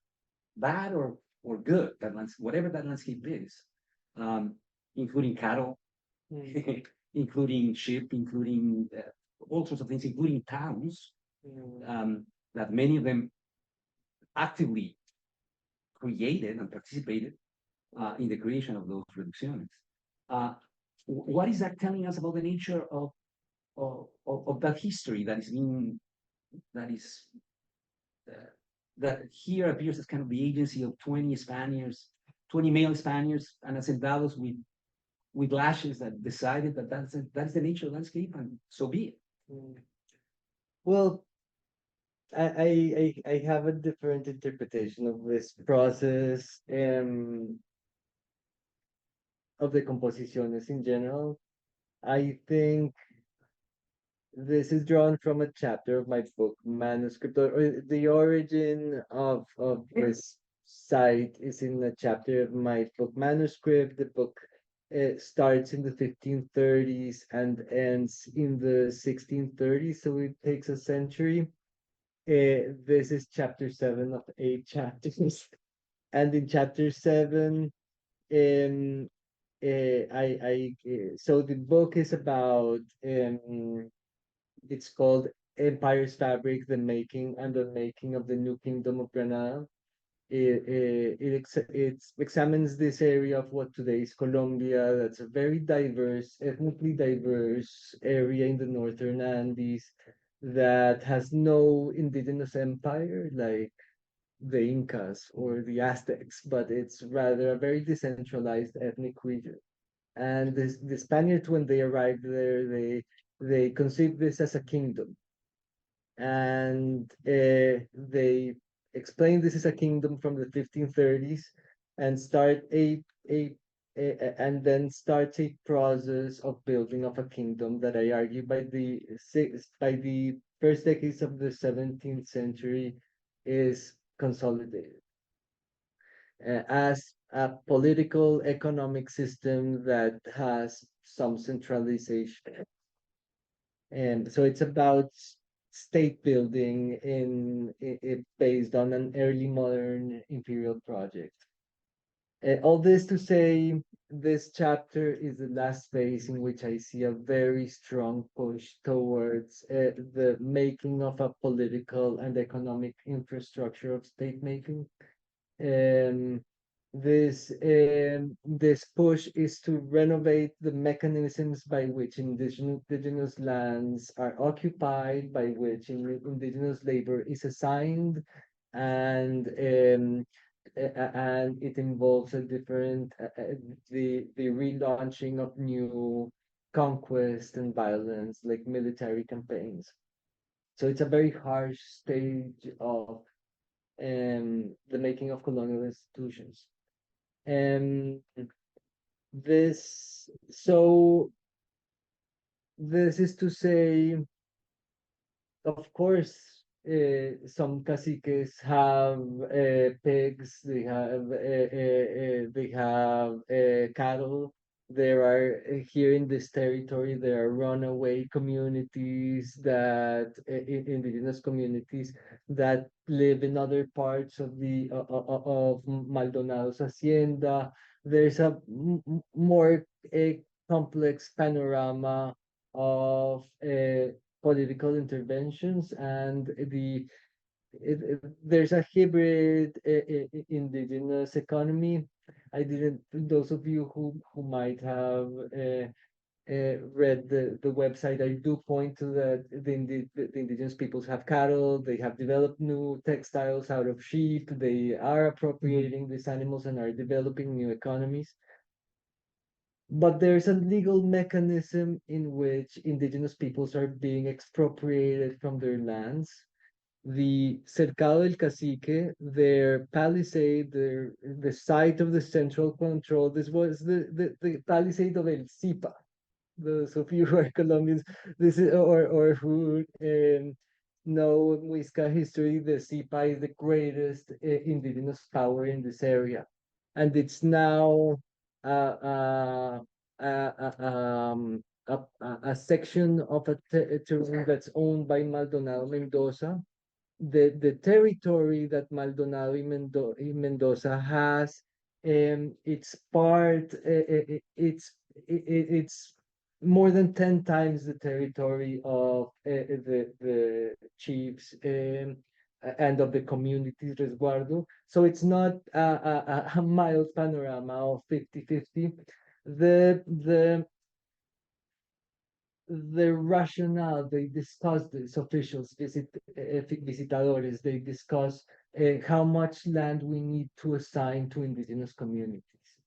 bad or good, whatever that landscape is, including cattle, including sheep, including all sorts of things, including towns, that many of them actively created and participated in the creation of those reducciones. What is that telling us about the nature of that history that is being, that here appears as kind of the agency of 20 Spaniards, 20 male Spaniards and hacendados with lashes that decided that that's the nature of the landscape, and so be it. Well, I have a different interpretation of this process, of the composiciones in general. I think this is drawn from a chapter of my book manuscript, or the origin of this site is in a chapter of my book manuscript. The book starts in the 1530s and ends in the 1630s, so it takes a century. This is chapter 7 of 8 chapters, and in chapter 7, so the book is about, it's called Empire's Fabric, the Making and Unmaking of the New Kingdom of Granada. It examines this area of what today is Colombia. That's a very diverse, ethnically diverse area in the northern Andes that has no indigenous empire like the Incas or the Aztecs, but it's rather a very decentralized ethnic region. And the Spaniards, when they arrived there, they conceived this as a kingdom, and they explained this is a kingdom from the 1530s, and and then starts a process of building of a kingdom that I argue by the first decades of the 17th century is consolidated as a political economic system that has some centralization. And so it's about state building based on an early modern imperial project. All this to say, this chapter is the last phase in which I see a very strong push towards the making of a political and economic infrastructure of state making. This push is to renovate the mechanisms by which indigenous lands are occupied, by which indigenous labor is assigned, and it involves a different the relaunching of new conquest and violence, like military campaigns. So it's a very harsh stage of the making of colonial institutions. This is to say, of course, some caciques have pigs, they have cattle. There are here in this territory, there are runaway communities that indigenous communities that live in other parts of the of Maldonado's hacienda. There's a more complex panorama of political interventions, and there's a hybrid indigenous economy. I didn't. Those of you who might have read the website, I do point to that the indigenous peoples have cattle. They have developed new textiles out of sheep. They are appropriating these animals and are developing new economies. But there's a legal mechanism in which indigenous peoples are being expropriated from their lands. The Cercado del Cacique, their palisade, the site of the central control, this was the palisade of El Zipa, those of you who are Colombians, this is or who know Muisca history, the SIPA is the greatest indigenous power in this area, and it's now a section of a terrain that's owned by Maldonado Mendoza. The territory that Maldonado y Mendoza has, it's part, it's more than 10 times the territory of the chiefs and of the communities resguardo. So it's not a mild panorama of 50-50. The rationale they discuss this, officials visitadores, they discuss how much land we need to assign to indigenous communities.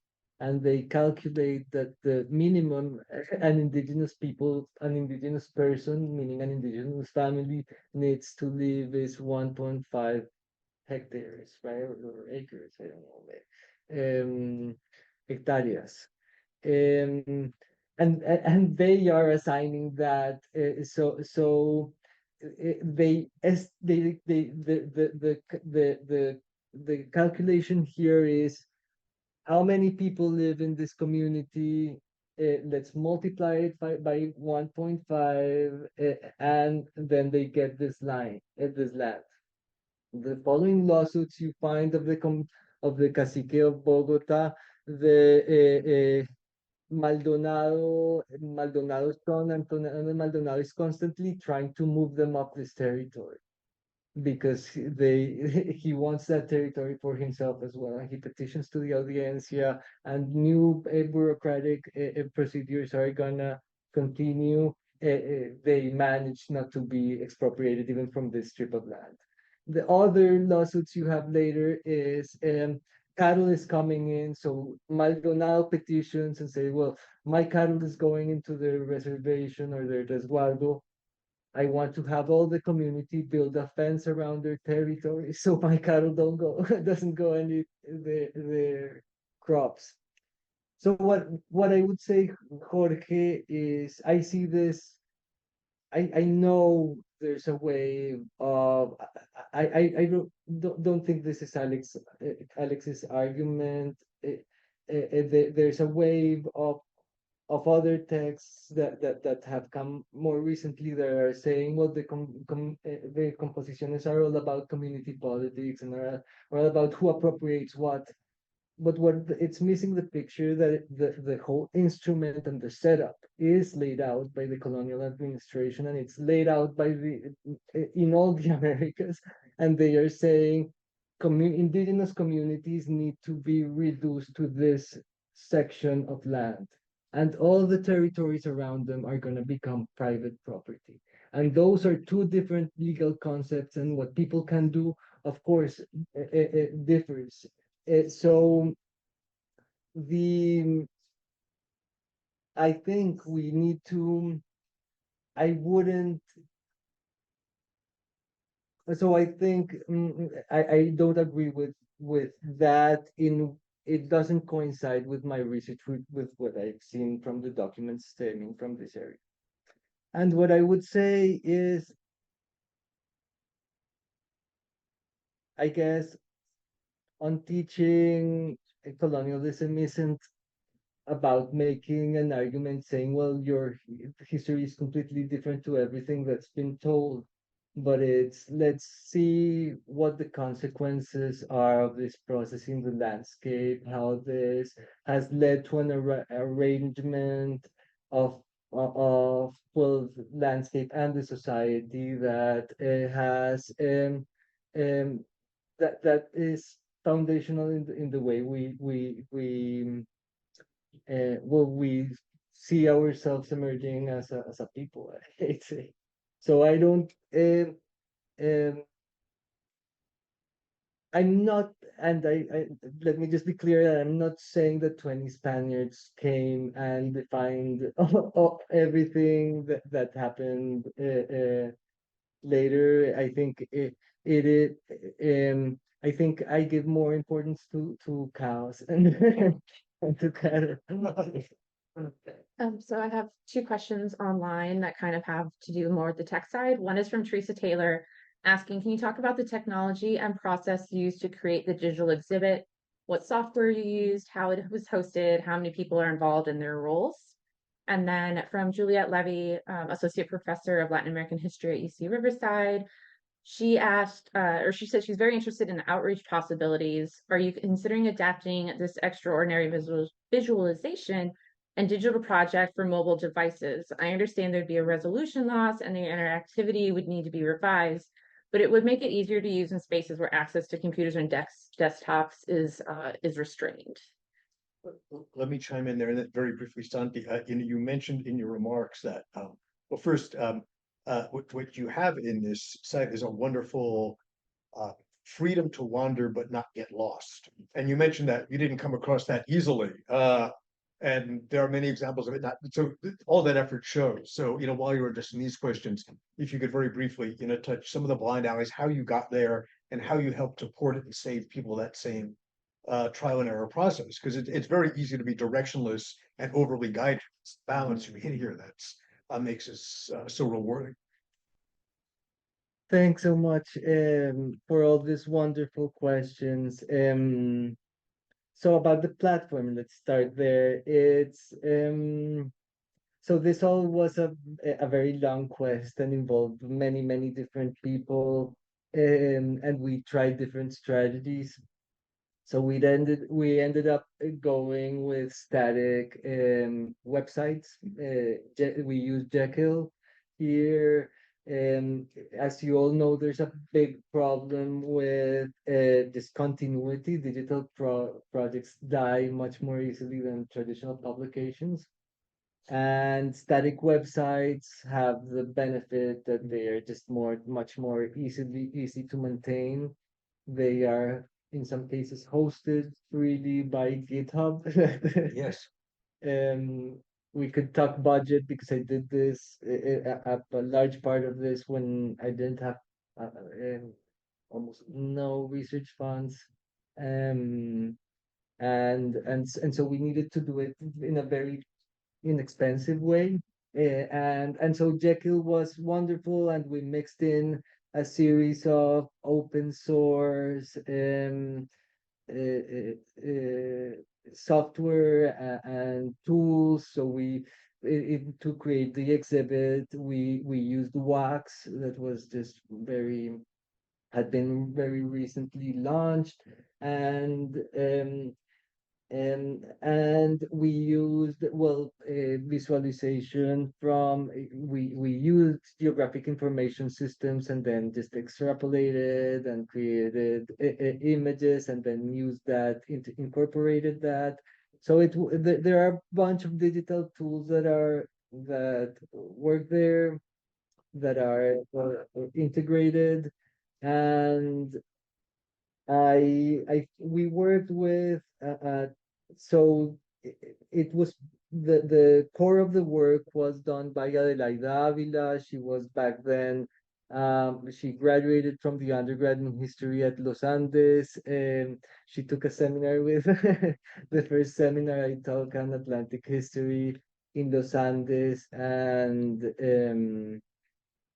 And they calculate that the minimum an indigenous person, meaning an indigenous family, needs to live is 1.5 hectares, right? Or acres, I don't know, hectares. And they are assigning that the calculation here is how many people live in this community. Let's multiply it by 1.5, and then they get this land. The following lawsuits you find of the cacique of Bogota, the Maldonado's son, Antonio Maldonado, is constantly trying to move them up this territory because he wants that territory for himself as well. And he petitions to the audiencia, and new bureaucratic procedures are gonna continue. They manage not to be expropriated even from this strip of land. The other lawsuits you have later is cattle is coming in. So Maldonado petitions and say, well, my cattle is going into the reservation or their resguardo. I want to have all the community build a fence around their territory so my cattle doesn't go and eat their crops. So what I would say, Jorge, is I see this. I know there's a way of I don't think this is Alex's argument. There's a wave of other texts that have come more recently that are saying, well, the compositions are all about community politics and are all about who appropriates what. But it's missing the picture that the whole instrument and the setup is laid out by the colonial administration, and it's laid out by in all the Americas, and they are saying indigenous communities need to be reduced to this section of land, and all the territories around them are going to become private property. And those are two different legal concepts, and what people can do, of course, it differs. So I think we need to, I wouldn't, so I think I don't agree with that. It doesn't coincide with my research with what I've seen from the documents stemming from this area. And what I would say is, I guess, on teaching colonialism isn't about making an argument saying, well, your history is completely different to everything that's been told, but it's let's see what the consequences are of this process in the landscape, how this has led to an arrangement of well, landscape and the society that has that is foundational in the way we see ourselves emerging as a people. I'd say. So I don't. I'm not, and I let me just be clear that I'm not saying that 20 Spaniards came and defined everything that happened later. I think I think I give more importance to cows and, and to cattle. So I have two questions online that kind of have to do more with the tech side. One is from Teresa Taylor asking, can you talk about the technology and process used to create the digital exhibit? What software you used, how it was hosted, how many people are involved in their roles? And then from Juliette Levy, Associate Professor of Latin American History at UC Riverside, she asked, or she said she's very interested in outreach possibilities. Are you considering adapting this extraordinary visualization and digital project for mobile devices? I understand there'd be a resolution loss and the interactivity would need to be revised, but it would make it easier to use in spaces where access to computers and desktops is restrained. Let me chime in there and then very briefly, Santi, you mentioned in your remarks that, well, first, what you have in this site is a wonderful freedom to wander but not get lost. And you mentioned that you didn't come across that easily. And there are many examples of it. Not so all that effort shows. So, while you were addressing these questions, if you could very briefly, touch some of the blind alleys, how you got there and how you helped to port it and save people that same trial and error process, because it's very easy to be directionless and overly guided. It's the balance you hit here that's makes us so rewarding. Thanks so much for all these wonderful questions. So about the platform, let's start there. It's so this all was a very long quest and involved many different people, and we tried different strategies. So we ended up going with static websites. We use Jekyll here. As you all know, there's a big problem with discontinuity. Digital projects die much more easily than traditional publications. And static websites have the benefit that they are just much more easy to maintain. They are in some cases hosted freely by GitHub. Yes. We could talk budget because I did this a large part of this when I didn't have almost no research funds, and so we needed to do it in a very inexpensive way, and so Jekyll was wonderful, and we mixed in a series of open source software and tools. So to create the exhibit, we used Wax that was just had been very recently launched, and we used visualization from we used geographic information systems and then just extrapolated and created images and then used that incorporated that. So there are a bunch of digital tools that work there, that are integrated, and we worked with so it was the core of the work was done by Adelaida Avila. She was back then she graduated from the undergrad in history at Los Andes, and she took a seminar with the first seminar I took on Atlantic history in Los Andes,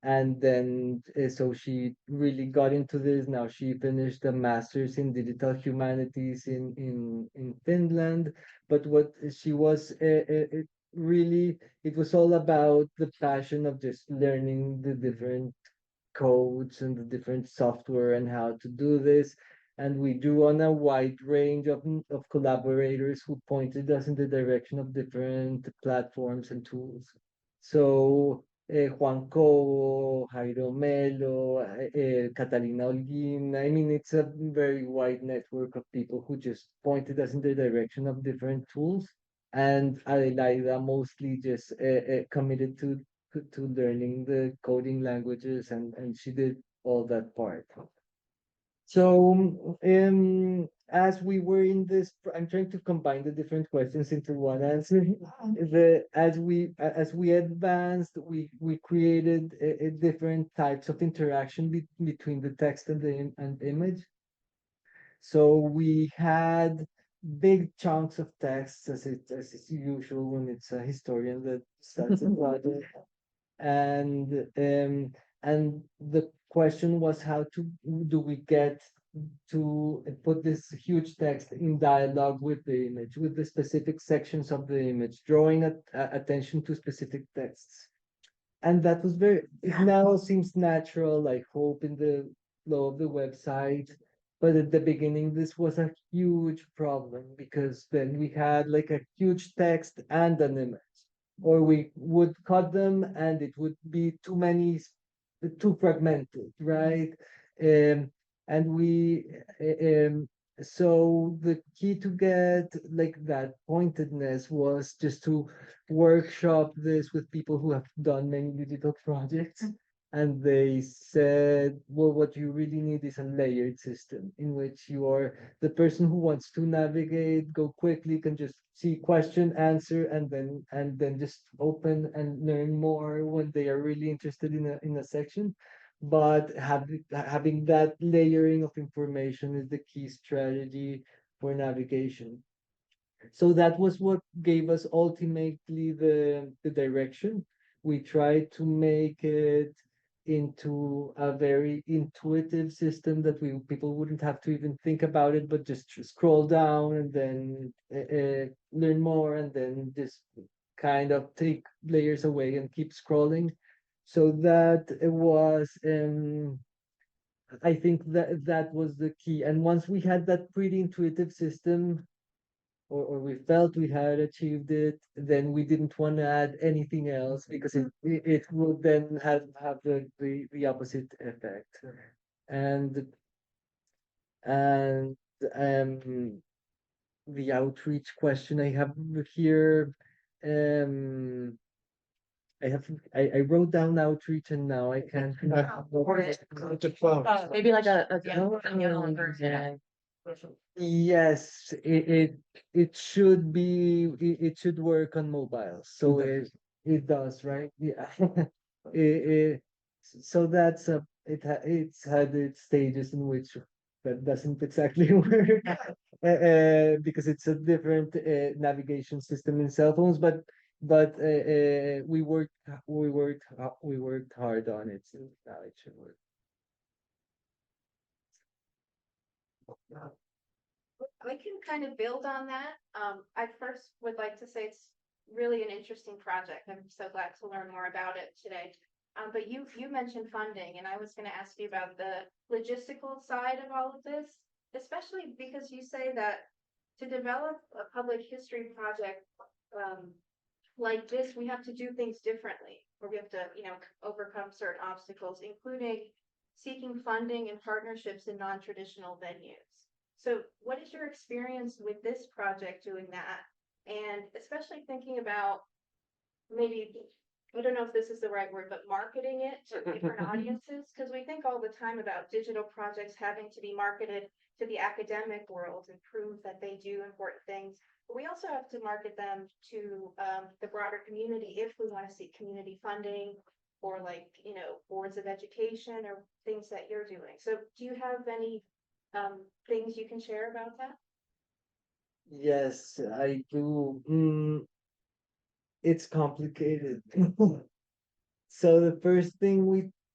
and then so she really got into this. Now she finished a master's in digital humanities in Finland, but what she was really, it was all about the passion of just learning the different codes and the different software and how to do this. And we drew on a wide range of collaborators who pointed us in the direction of different platforms and tools. So Juan Cobo, Jairo Melo, Catalina Holguin. I mean, it's a very wide network of people who just pointed us in the direction of different tools. And Adelaida mostly just committed to learning the coding languages, and she did all that part. So as we were in this, I'm trying to combine the different questions into one answer. As we advanced, we created different types of interaction between the text and the image. So we had big chunks of text as is usual when it's a historian that starts a project. And the question was how to do we get to put this huge text in dialogue with the image, with the specific sections of the image, drawing attention to specific texts. And that was it now seems natural, like hope in the flow of the website. But at the beginning, this was a huge problem because then we had like a huge text and an image, or we would cut them and it would be too fragmented, right? And so the key to get like that pointedness was just to workshop this with people who have done many digital projects. And they said, well, what you really need is a layered system in which you are the person who wants to navigate, go quickly, can just see question, answer, and then just open and learn more when they are really interested in a section. But having that layering of information is the key strategy for navigation. So that was what gave us ultimately the direction. We tried to make it into a very intuitive system that people wouldn't have to even think about it, but just scroll down and then learn more, and then just kind of take layers away and keep scrolling. So that it was I think that was the key. And once we had that pretty intuitive system, or we felt we had achieved it, then we didn't want to add anything else because it would then have the opposite effect. And and the outreach question I have here, um I wrote down outreach and now I can't. Maybe like a yellow version. Yes, it should be it should work on mobile, so it does, right? Yeah. it, so that's it's had its stages in which that doesn't exactly work because it's a different navigation system in cell phones, but we worked hard on it, so now it should work. I can kind of build on that. I first would like to say it's really an interesting project. I'm so glad to learn more about it today. But you mentioned funding, and I was going to ask you about the logistical side of all of this, especially because you say that to develop a public history project like this, we have to do things differently, or we have to, overcome certain obstacles, including seeking funding and partnerships in non-traditional venues. So what is your experience with this project doing that? And especially thinking about maybe, I don't know if this is the right word, but marketing it to different audiences, because we think all the time about digital projects having to be marketed to the academic world and prove that they do important things. But we also have to market them to the broader community if we want to seek community funding or boards of education or things that you're doing. So do you have any things you can share about that? Yes, I do. It's complicated. So the first thing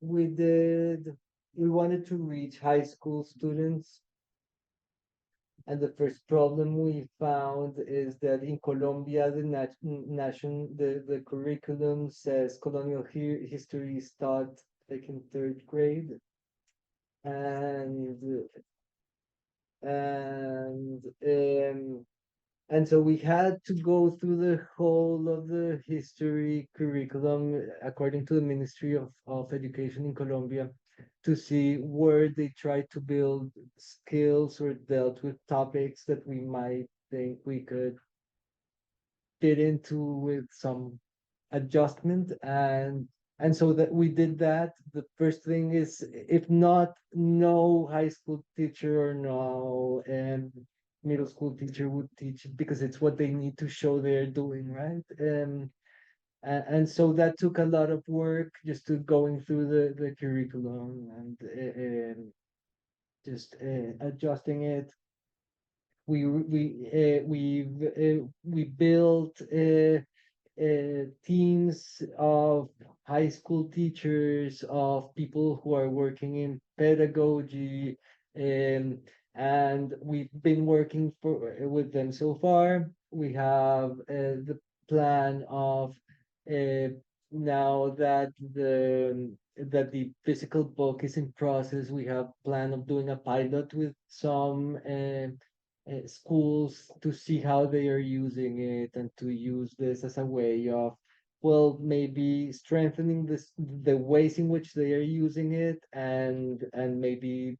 we did, we wanted to reach high school students. And the first problem we found is that in Colombia, the curriculum says colonial history is taught like in third grade. And and um and so we had to go through the whole of the history curriculum according to the Ministry of Education in Colombia to see where they tried to build skills or dealt with topics that we might think we could fit into with some adjustment. And so that we did that. The first thing is, if not, no high school teacher or no middle school teacher would teach it because it's what they need to show they're doing, right? And so that took a lot of work just to going through the curriculum and just adjusting it. we built teams of high school teachers, of people who are working in pedagogy, and we've been working with them so far. We have the plan of now that the physical book is in process, we have plan of doing a pilot with some schools to see how they are using it and to use this as a way of, well, maybe strengthening the ways in which they are using it, and maybe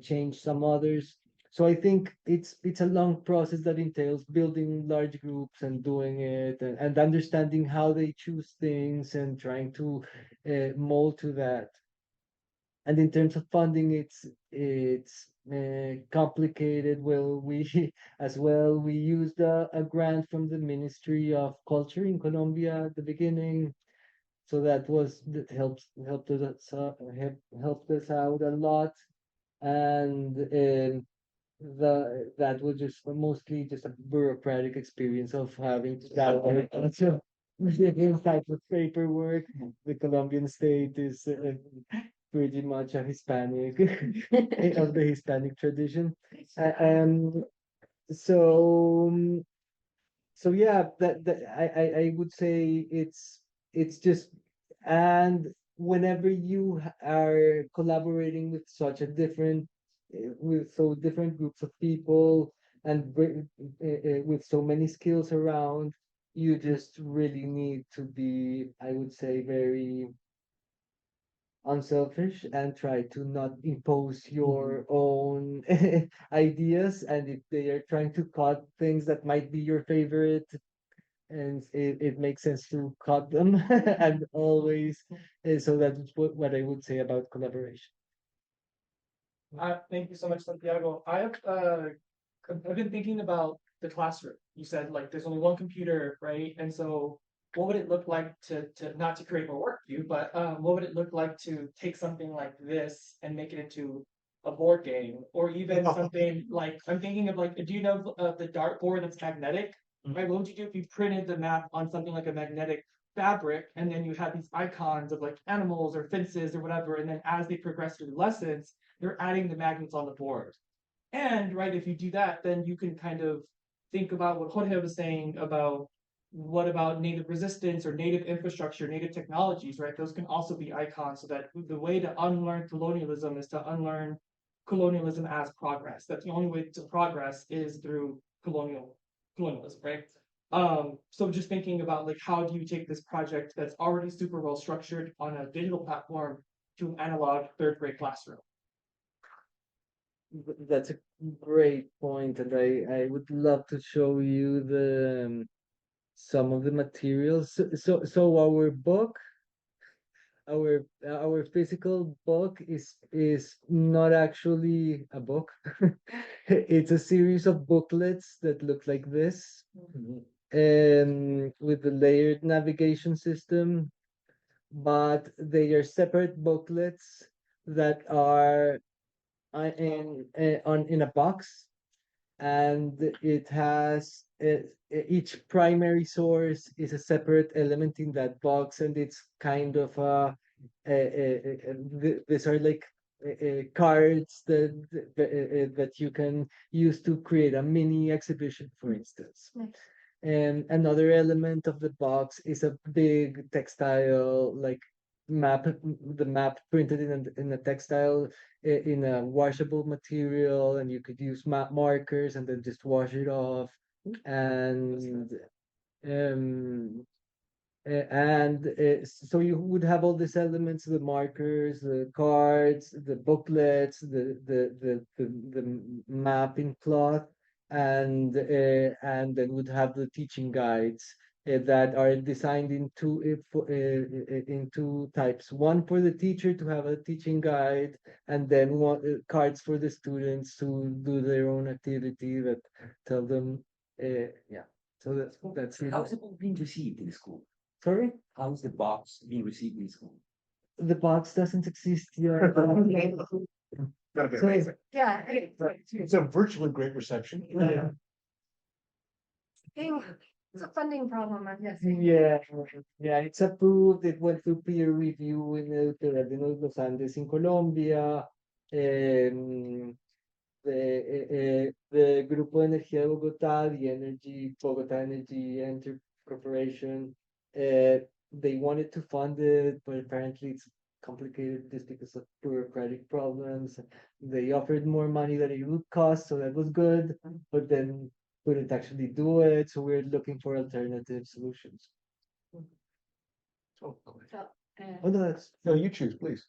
change some others. So I think it's a long process that entails building large groups and doing it, and understanding how they choose things and trying to mold to that. And in terms of funding, it's complicated. Well, we as well we used a grant from the Ministry of Culture in Colombia at the beginning, so that helped us out a lot. And that was just mostly just a bureaucratic experience of having to gather a bunch of different types of paperwork. The Colombian state is pretty much a Hispanic of the Hispanic tradition. Um, so so yeah, that I would say it's just, and whenever you are collaborating with such a different with so different groups of people, and with so many skills around, you just really need to be, I would say, very unselfish and try to not impose your own ideas. And if they are trying to cut things that might be your favorite, and it makes sense to cut them and always, so that's what I would say about collaboration. Thank you so much, Santiago. I've been thinking about the classroom. You said like there's only one computer, right? And so what would it look like to not to create more work for you, but what would it look like to take something like this and make it into a board game, or even something like, I'm thinking of like, do you know the dartboard that's magnetic? Right? What would you do if you printed the map on something like a magnetic fabric, and then you had these icons of like animals or fences or whatever, and then as they progress through the lessons, they're adding the magnets on the board. And right, if you do that, then you can kind of think about what Jorge was saying about what about native resistance or native infrastructure, native technologies, right? Those can also be icons, so that the way to unlearn colonialism is to unlearn colonialism as progress. That's the only way to progress is through colonialism, right? So just thinking about like, how do you take this project that's already super well structured on a digital platform to an analog third grade classroom? That's a great point, and I would love to show you the some of the materials. So our book, our physical book is not actually a book. It's a series of booklets that look like this, with the layered navigation system, but they are separate booklets that are in a box, and it has each primary source is a separate element in that box, and it's kind of these are like cards that you can use to create a mini exhibition, for instance. And another element of the box is a big textile, like map, the map printed in a textile, in a washable material, and you could use map markers and then just wash it off. And so you would have all these elements: the markers, the cards, the booklets, the map in cloth, and then would have the teaching guides that are designed in two types. One for the teacher to have a teaching guide, and then one cards for the students to do their own activity that tell them. Yeah. So that's it. How's the book being received in school? Sorry? How's the box being received in school? The box doesn't exist yet. Gotta be So- amazing. Yeah. It's a virtually great reception. Yeah. It's a funding problem, I'm guessing. Yeah, yeah, it's approved. It went through peer review in the Colonial Los Andes in Colombia. The Grupo de Energía de Bogotá, the Bogotá Energy Corporation, they wanted to fund it, but apparently it's complicated just because of bureaucratic problems. They offered more money than it would cost, so that was good, but then couldn't actually do it, so we're looking for alternative solutions. Oh, Oh, no, that's, no, you choose, please.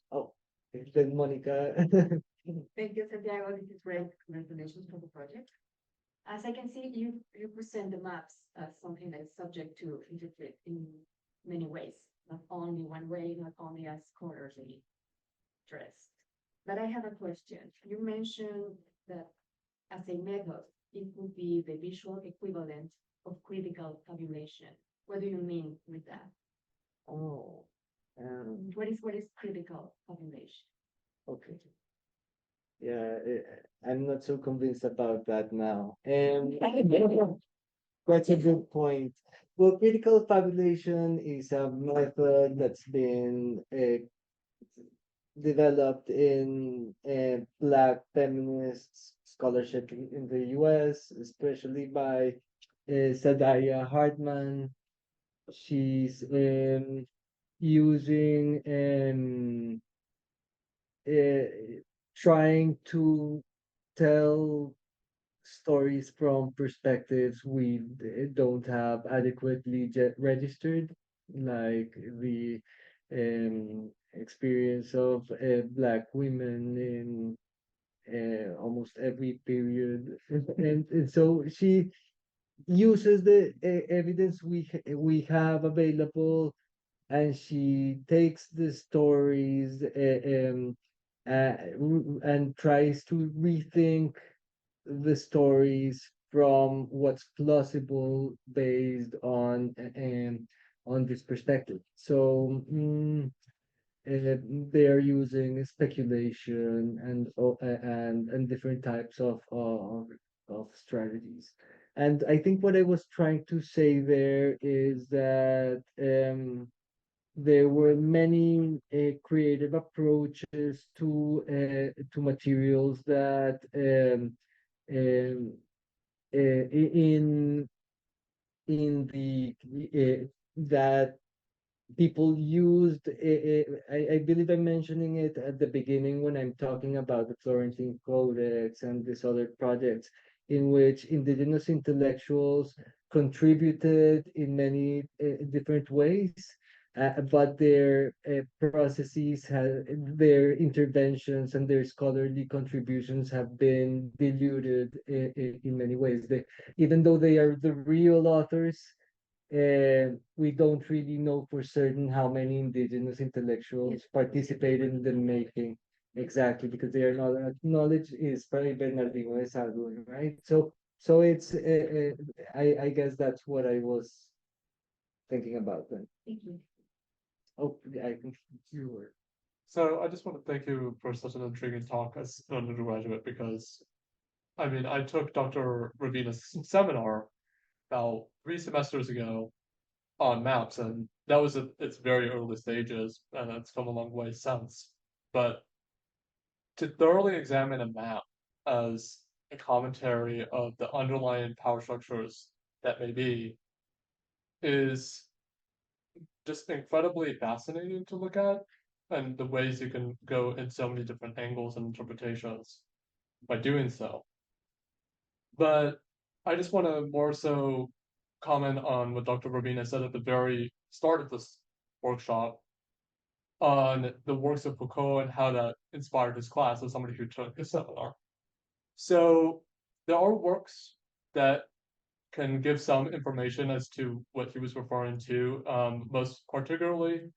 then Monica. Thank you, Santiago. This is great. Congratulations for the project. As I can see, you present the maps as something that is subject to interpret in many ways, not only one way, not only as scholarly dressed. But I have a question. You mentioned that as a method, it would be the visual equivalent of critical tabulation. What do you mean with that? Oh, What is critical tabulation? okay. Yeah, I'm not so convinced about that now. Quite a good point. Well, critical tabulation is a method that's been developed in Black feminist scholarship in the US, especially by Sadaya Hartman. She's using trying to tell stories from perspectives we don't have adequately registered, like the experience of Black women in almost every period, and so she uses the evidence we have available, and she takes the stories and tries to rethink the stories from what's plausible based on this perspective. So they are using speculation and different types of strategies. And I think what I was trying to say there is that there were many creative approaches to materials that in the that people used. I believe I'm mentioning it at the beginning when I'm talking about the Florentine Codex and these other projects, in which indigenous intellectuals contributed in many different ways, but their processes, their interventions, and their scholarly contributions have been diluted in many ways. Even though they are the real authors, we don't really know for certain how many indigenous intellectuals participated in the making. Exactly, because they are not knowledge is probably Bernardino de Sahagún, right? So it's I guess that's what I was thinking about then. Thank you. Oh, yeah, I think you were. So I just want to thank you for such an intriguing talk as an undergraduate, because I mean I took Dr. Ravina's seminar about 3 semesters ago on maps, and that was at its very early stages, and it's come a long way since. But to thoroughly examine a map as a commentary of the underlying power structures that may be is just incredibly fascinating to look at, and the ways you can go in so many different angles and interpretations by doing so. But I just want to more so comment on what Dr. Robina said at the very start of this workshop on the works of Foucault and how that inspired his class as somebody who took his seminar. So there are works that can give some information as to what he was referring to. Most particularly,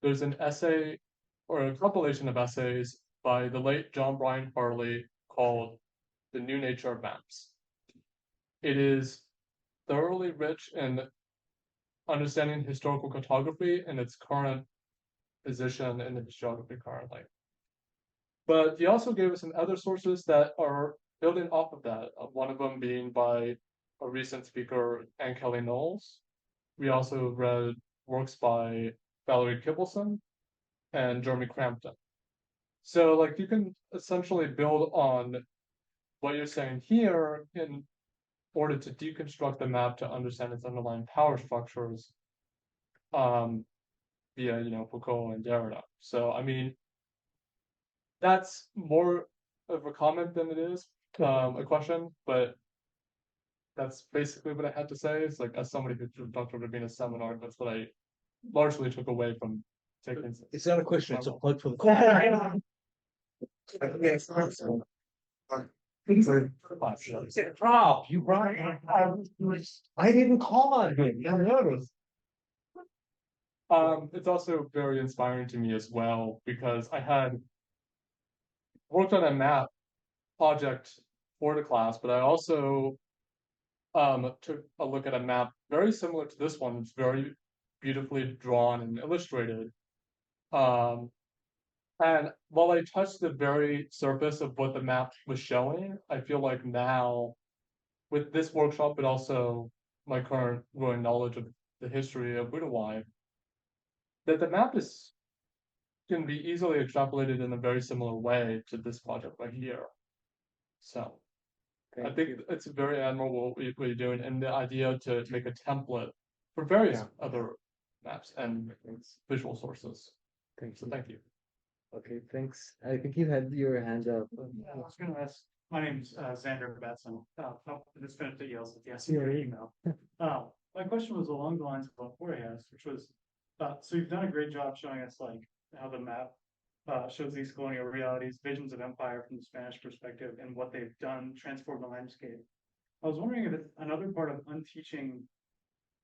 there's an essay or a compilation of essays by the late John Bryan Harley called The New Nature of Maps. It is thoroughly rich in understanding historical cartography and its current position in the historiography currently. But he also gave us some other sources that are building off of that. One of them being by a recent speaker, Ann Kelly Knowles. We also read works by Valerie Kibbleson and Jeremy Crampton. So like you can essentially build on what you're saying here in order to deconstruct the map to understand its underlying power structures via, Foucault and Derrida. So, I mean, that's more of a comment than it is a question, but that's basically what I had to say. It's like, as somebody who took Dr. Rabina's seminar, that's what I largely took away from taking. It's not a question, it's a plug for the. Rob, you brought. I didn't call on him. I noticed. It's also very inspiring to me as well because I had worked on a map project for the class, but I also took a look at a map very similar to this one. It's very beautifully drawn and illustrated. And while I touched the very surface of what the map was showing, I feel like now with this workshop, but also my current growing knowledge of the history of Uruguay, that the map can be easily extrapolated in a very similar way to this project right here. So I think it's very admirable what you're doing, and the idea to make a template for various other maps and visual sources. So thank you. Okay, thanks. I think you had your hand up. I was gonna ask, my name's Xander Batson, just finished at Yale, so yes, your email. My question was along the lines of what Jorge asked, which was, so you've done a great job showing us like how the map shows these colonial realities, visions of empire from the Spanish perspective, and what they've done, transform the landscape. I was wondering if another part of unteaching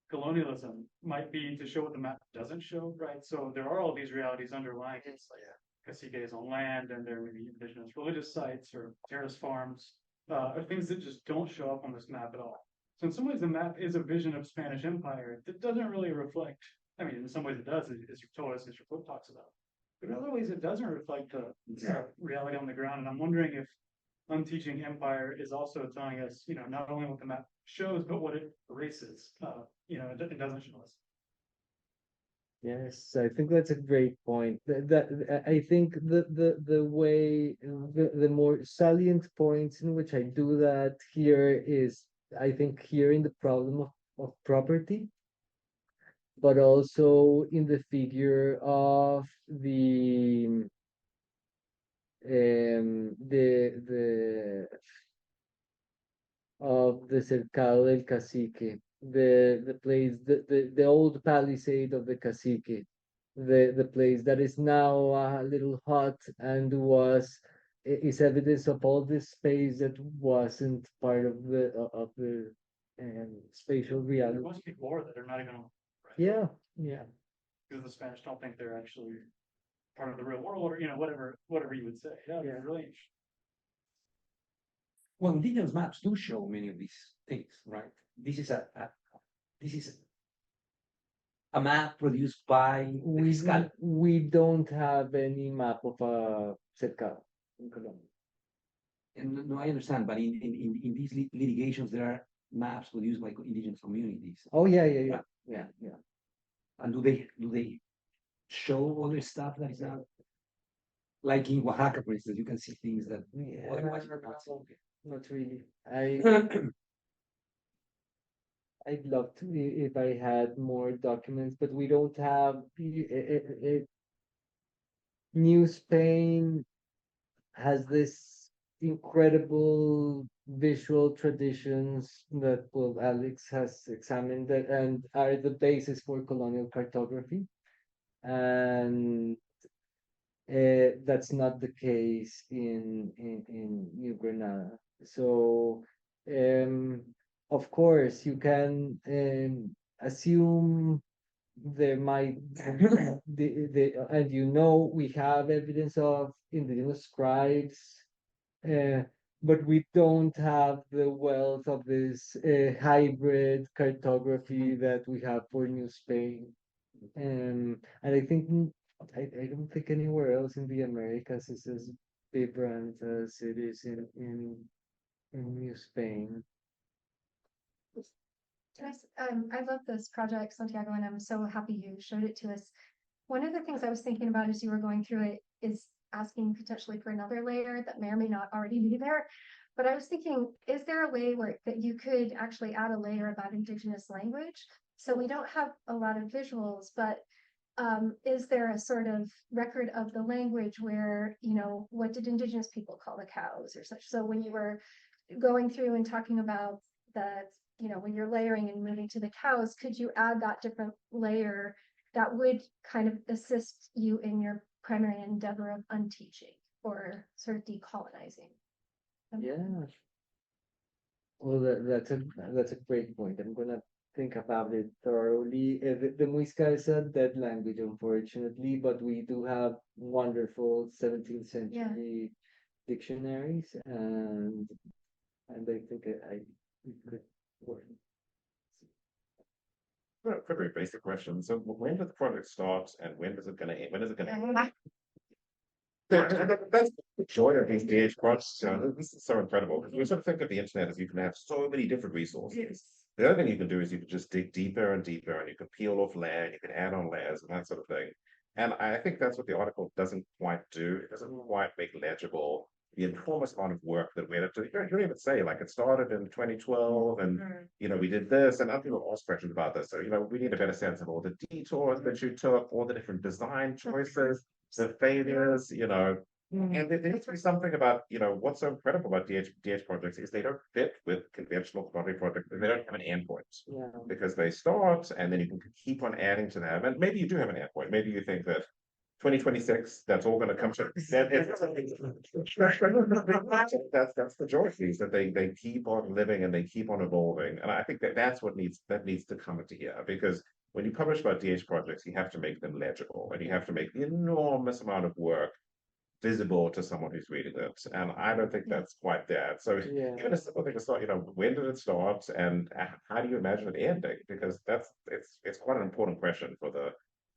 colonialism might be to show what the map doesn't show, right? So there are all these realities underlying it, like caciques on land, and there may be indigenous religious sites or terrace farms, or things that just don't show up on this map at all. So in some ways, the map is a vision of Spanish empire that doesn't really reflect. I mean, in some ways it does, as you've told us, as your book talks about. But in other ways, it doesn't reflect the reality on the ground. And I'm wondering if unteaching empire is also telling us, not only what the map shows, but what it erases. It doesn't show us. Yes, I think that's a great point. I think the way the more salient points in which I do that here is, I think, here in the problem of property, but also in the figure of the Cercado del Cacique, the place, the old palisade of the cacique, the place that is now a little hut and is evidence of all this space that wasn't part of the spatial There reality. must be more that are not even. Yeah. Because the Spanish don't think they're actually part of the real world, or whatever you would say. Yeah, really interesting. Well, indigenous maps do show many of these things, right? This is a map produced by We don't have any map of a cercado in Colombia. And no, I understand, but in these litigations, there are maps produced by indigenous communities. Oh yeah. And do they show other stuff that is not, like in Oaxaca, for instance, you can see things that otherwise you cannot see. Not really. I'd love to if I had more documents, but we don't have. New Spain has this incredible visual traditions that Alex has examined and are the basis for colonial cartography, and that's not the case in New Granada. So of course you can assume there might and we have evidence of indigenous scribes, but we don't have the wealth of this hybrid cartography that we have for New Spain. And I think I don't think anywhere else in the Americas is as vibrant as it is in New Spain. I love this project, Santiago, and I'm so happy you showed it to us. One of the things I was thinking about as you were going through it is asking potentially for another layer that may or may not already be there. But I was thinking, is there a way where that you could actually add a layer about Indigenous language? So we don't have a lot of visuals, but is there a sort of record of the language where, you know, what did Indigenous people call the cows or such? So when you were going through and talking about the, you know, when you're layering and moving to the cows, could you add that different layer that would kind of assist you in your primary endeavor of unteaching or sort of decolonizing? Yeah. Well, that's a great point. I'm gonna think about it thoroughly. The Muisca is a dead language, unfortunately, but we do have wonderful 17th century dictionaries, and I think I it could work. Well, a very basic question. So when does the project start and when is it gonna end? When is it gonna end? That's the joy of these DH projects. This is so incredible. Because we sort of think of the internet as you can have so many different resources. The other thing you can do is you can just dig deeper and deeper, and you can peel off layer, you can add on layers and that sort of thing. And I think that's what the article doesn't quite do. It doesn't quite make legible the enormous amount of work that went into it. You don't even say, like, it started in 2012 and, you know, we did this, and other people ask questions about this. So, you know, we need a better sense of all the detours that you took, all the different design choices, the failures, you know. And there needs to be something about, you know, what's so incredible about DH projects is they don't fit with conventional quality projects. They don't have an endpoint because they start and then you can keep on adding to them. And maybe you do have an endpoint. Maybe you think that 2026, that's all going to come to that's the joy of these, that they keep on living and they keep on evolving. And I think that's what needs to come into here, because when you publish about DH projects, you have to make them legible and you have to make the enormous amount of work visible to someone who's reading it. And I don't think that's quite there. So even a simple thing to start, you know, when did it start and how do you imagine it ending? Because it's quite an important question for the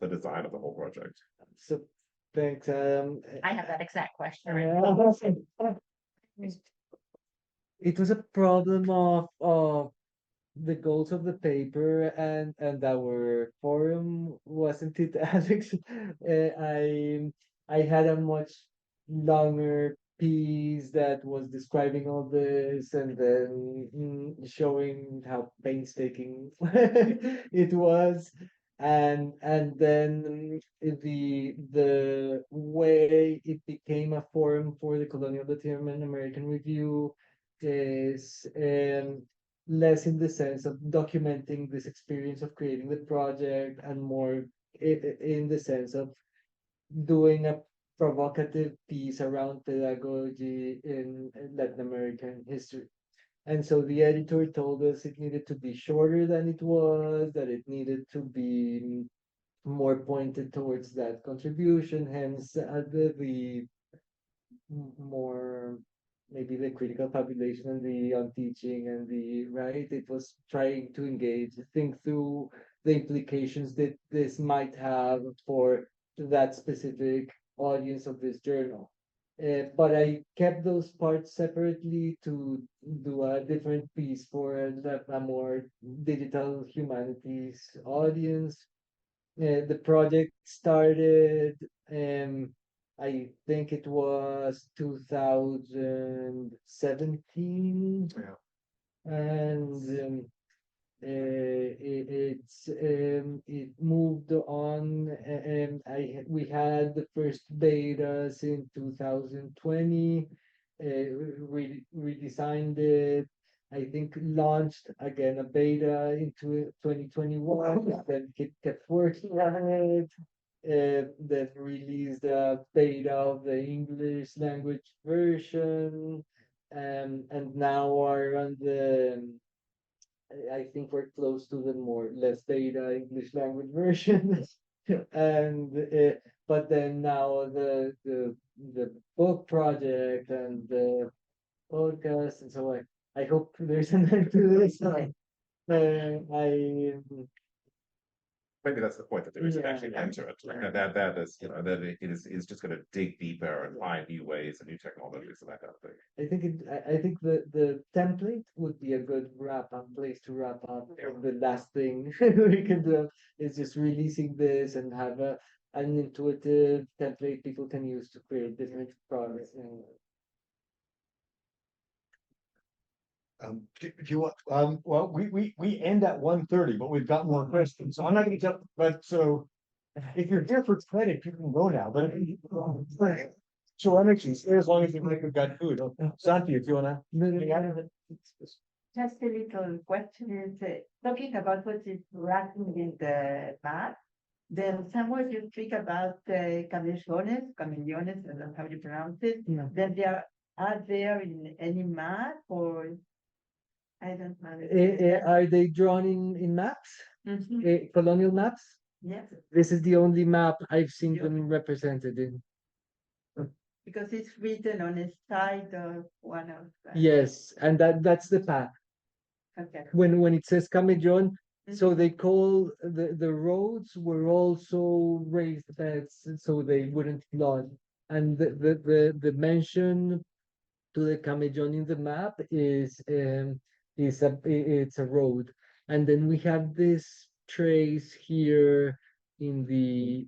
design of the whole project. So thanks. I have that exact question. It was a problem of the goals of the paper and our forum, wasn't it, Alex? I had a much longer piece that was describing all this and then showing how painstaking it was. And then the way it became a forum for the Colonial Latin American Review is less in the sense of documenting this experience of creating the project and more in the sense of doing a provocative piece around pedagogy in Latin American history. And so the editor told us it needed to be shorter than it was, that it needed to be more pointed towards that contribution, hence the more maybe the critical population and the on teaching and the right. It was trying to engage, think through the implications that this might have for that specific audience of this journal. But I kept those parts separately to do a different piece for a more digital humanities audience. The project started, I think it was 2017, and it moved on, and we had the first betas in 2020. Redesigned it. I think launched again a beta into 2021. Then kept working on it. Then released a beta of the English language version, and now are on the. I think we're close to the more less beta English language version, and but then now the book project and the podcast, and so I hope there's an end to this. maybe that's the point, that there isn't Yeah. actually end to it. And that is, you know, that it is just gonna dig deeper and find new ways and new technologies and that kind of thing. I think the template would be a good wrap up place to wrap up. The last thing we can do is just releasing this and have an intuitive template people can use to create different products. If you want, well, we end at 1:30, but we've got more questions, so I'm not gonna jump, but so. If you're here for credit, you can go now, but. So I'm actually stay as long as you think we've got food. Santi, if you wanna. Just a little question is talking about what is writing in the map. Then somewhere you speak about the camellones, I don't know how you pronounce it. Yeah. Then are there in any map or I don't know. Are they drawn in maps? Colonial maps? Yes, This is the only map I've seen them represented in. because it's written on the side of one of the. Yes, and that's the path. Okay. When it says Camelloon, so they call the roads were also raised beds so they wouldn't flood. And the mention to the Camelloon in the map is it's a road. And then we have this trace here in the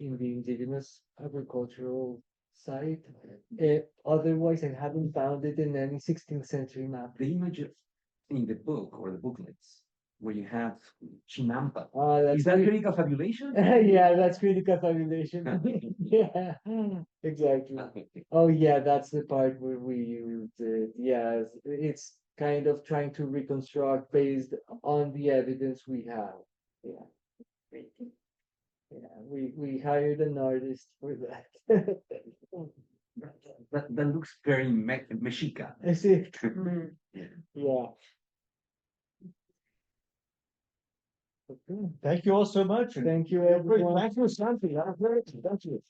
indigenous agricultural site. Otherwise, I haven't found it in any 16th century map. The image in the book or the booklets where you have Chinampa. That's Is that critical fabulation? yeah, that's critical fabulation. Yeah, exactly. Oh yeah, that's the part where we used it. Yeah, it's kind of trying to reconstruct based on the evidence we have. Yeah. Yeah, we hired an artist for that. That looks very Mexica. I see. Yeah. Yeah. Thank you all so much. Thank you, everyone. Thank you, Santi. That was great. Thank you.